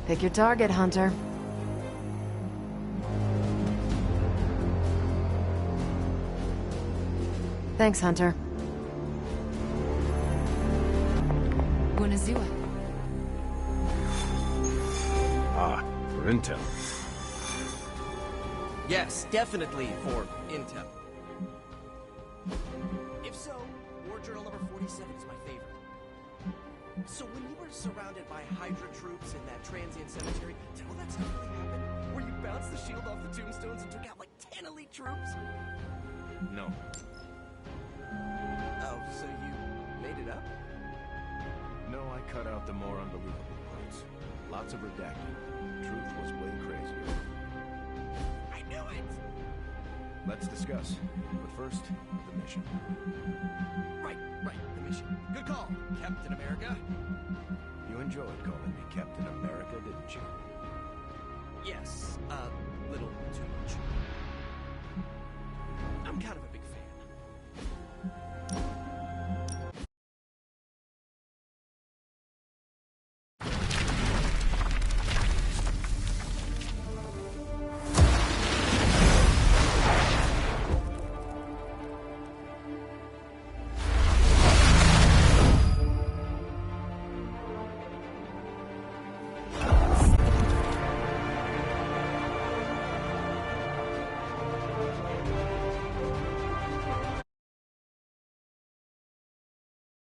Pick your target, Hunter. Thanks, Hunter. Buenazua. Ah, for intel. Yes, definitely for intel. If so, war journal number 47 is my favorite. So when you were surrounded by Hydra troops in that transient cemetery, did all that stuff really happen? Where you bounced the shield off the tombstones and took out like 10 elite troops? No. Oh, so you made it up? No, I cut out the more unbelievable parts. Lots of redacting. Truth was way crazier. I knew it! Let's discuss. But first, the mission. Right, the mission. Good call, Captain America. You enjoyed calling me Captain America, didn't you? Yes, a little too much. I'm kind of a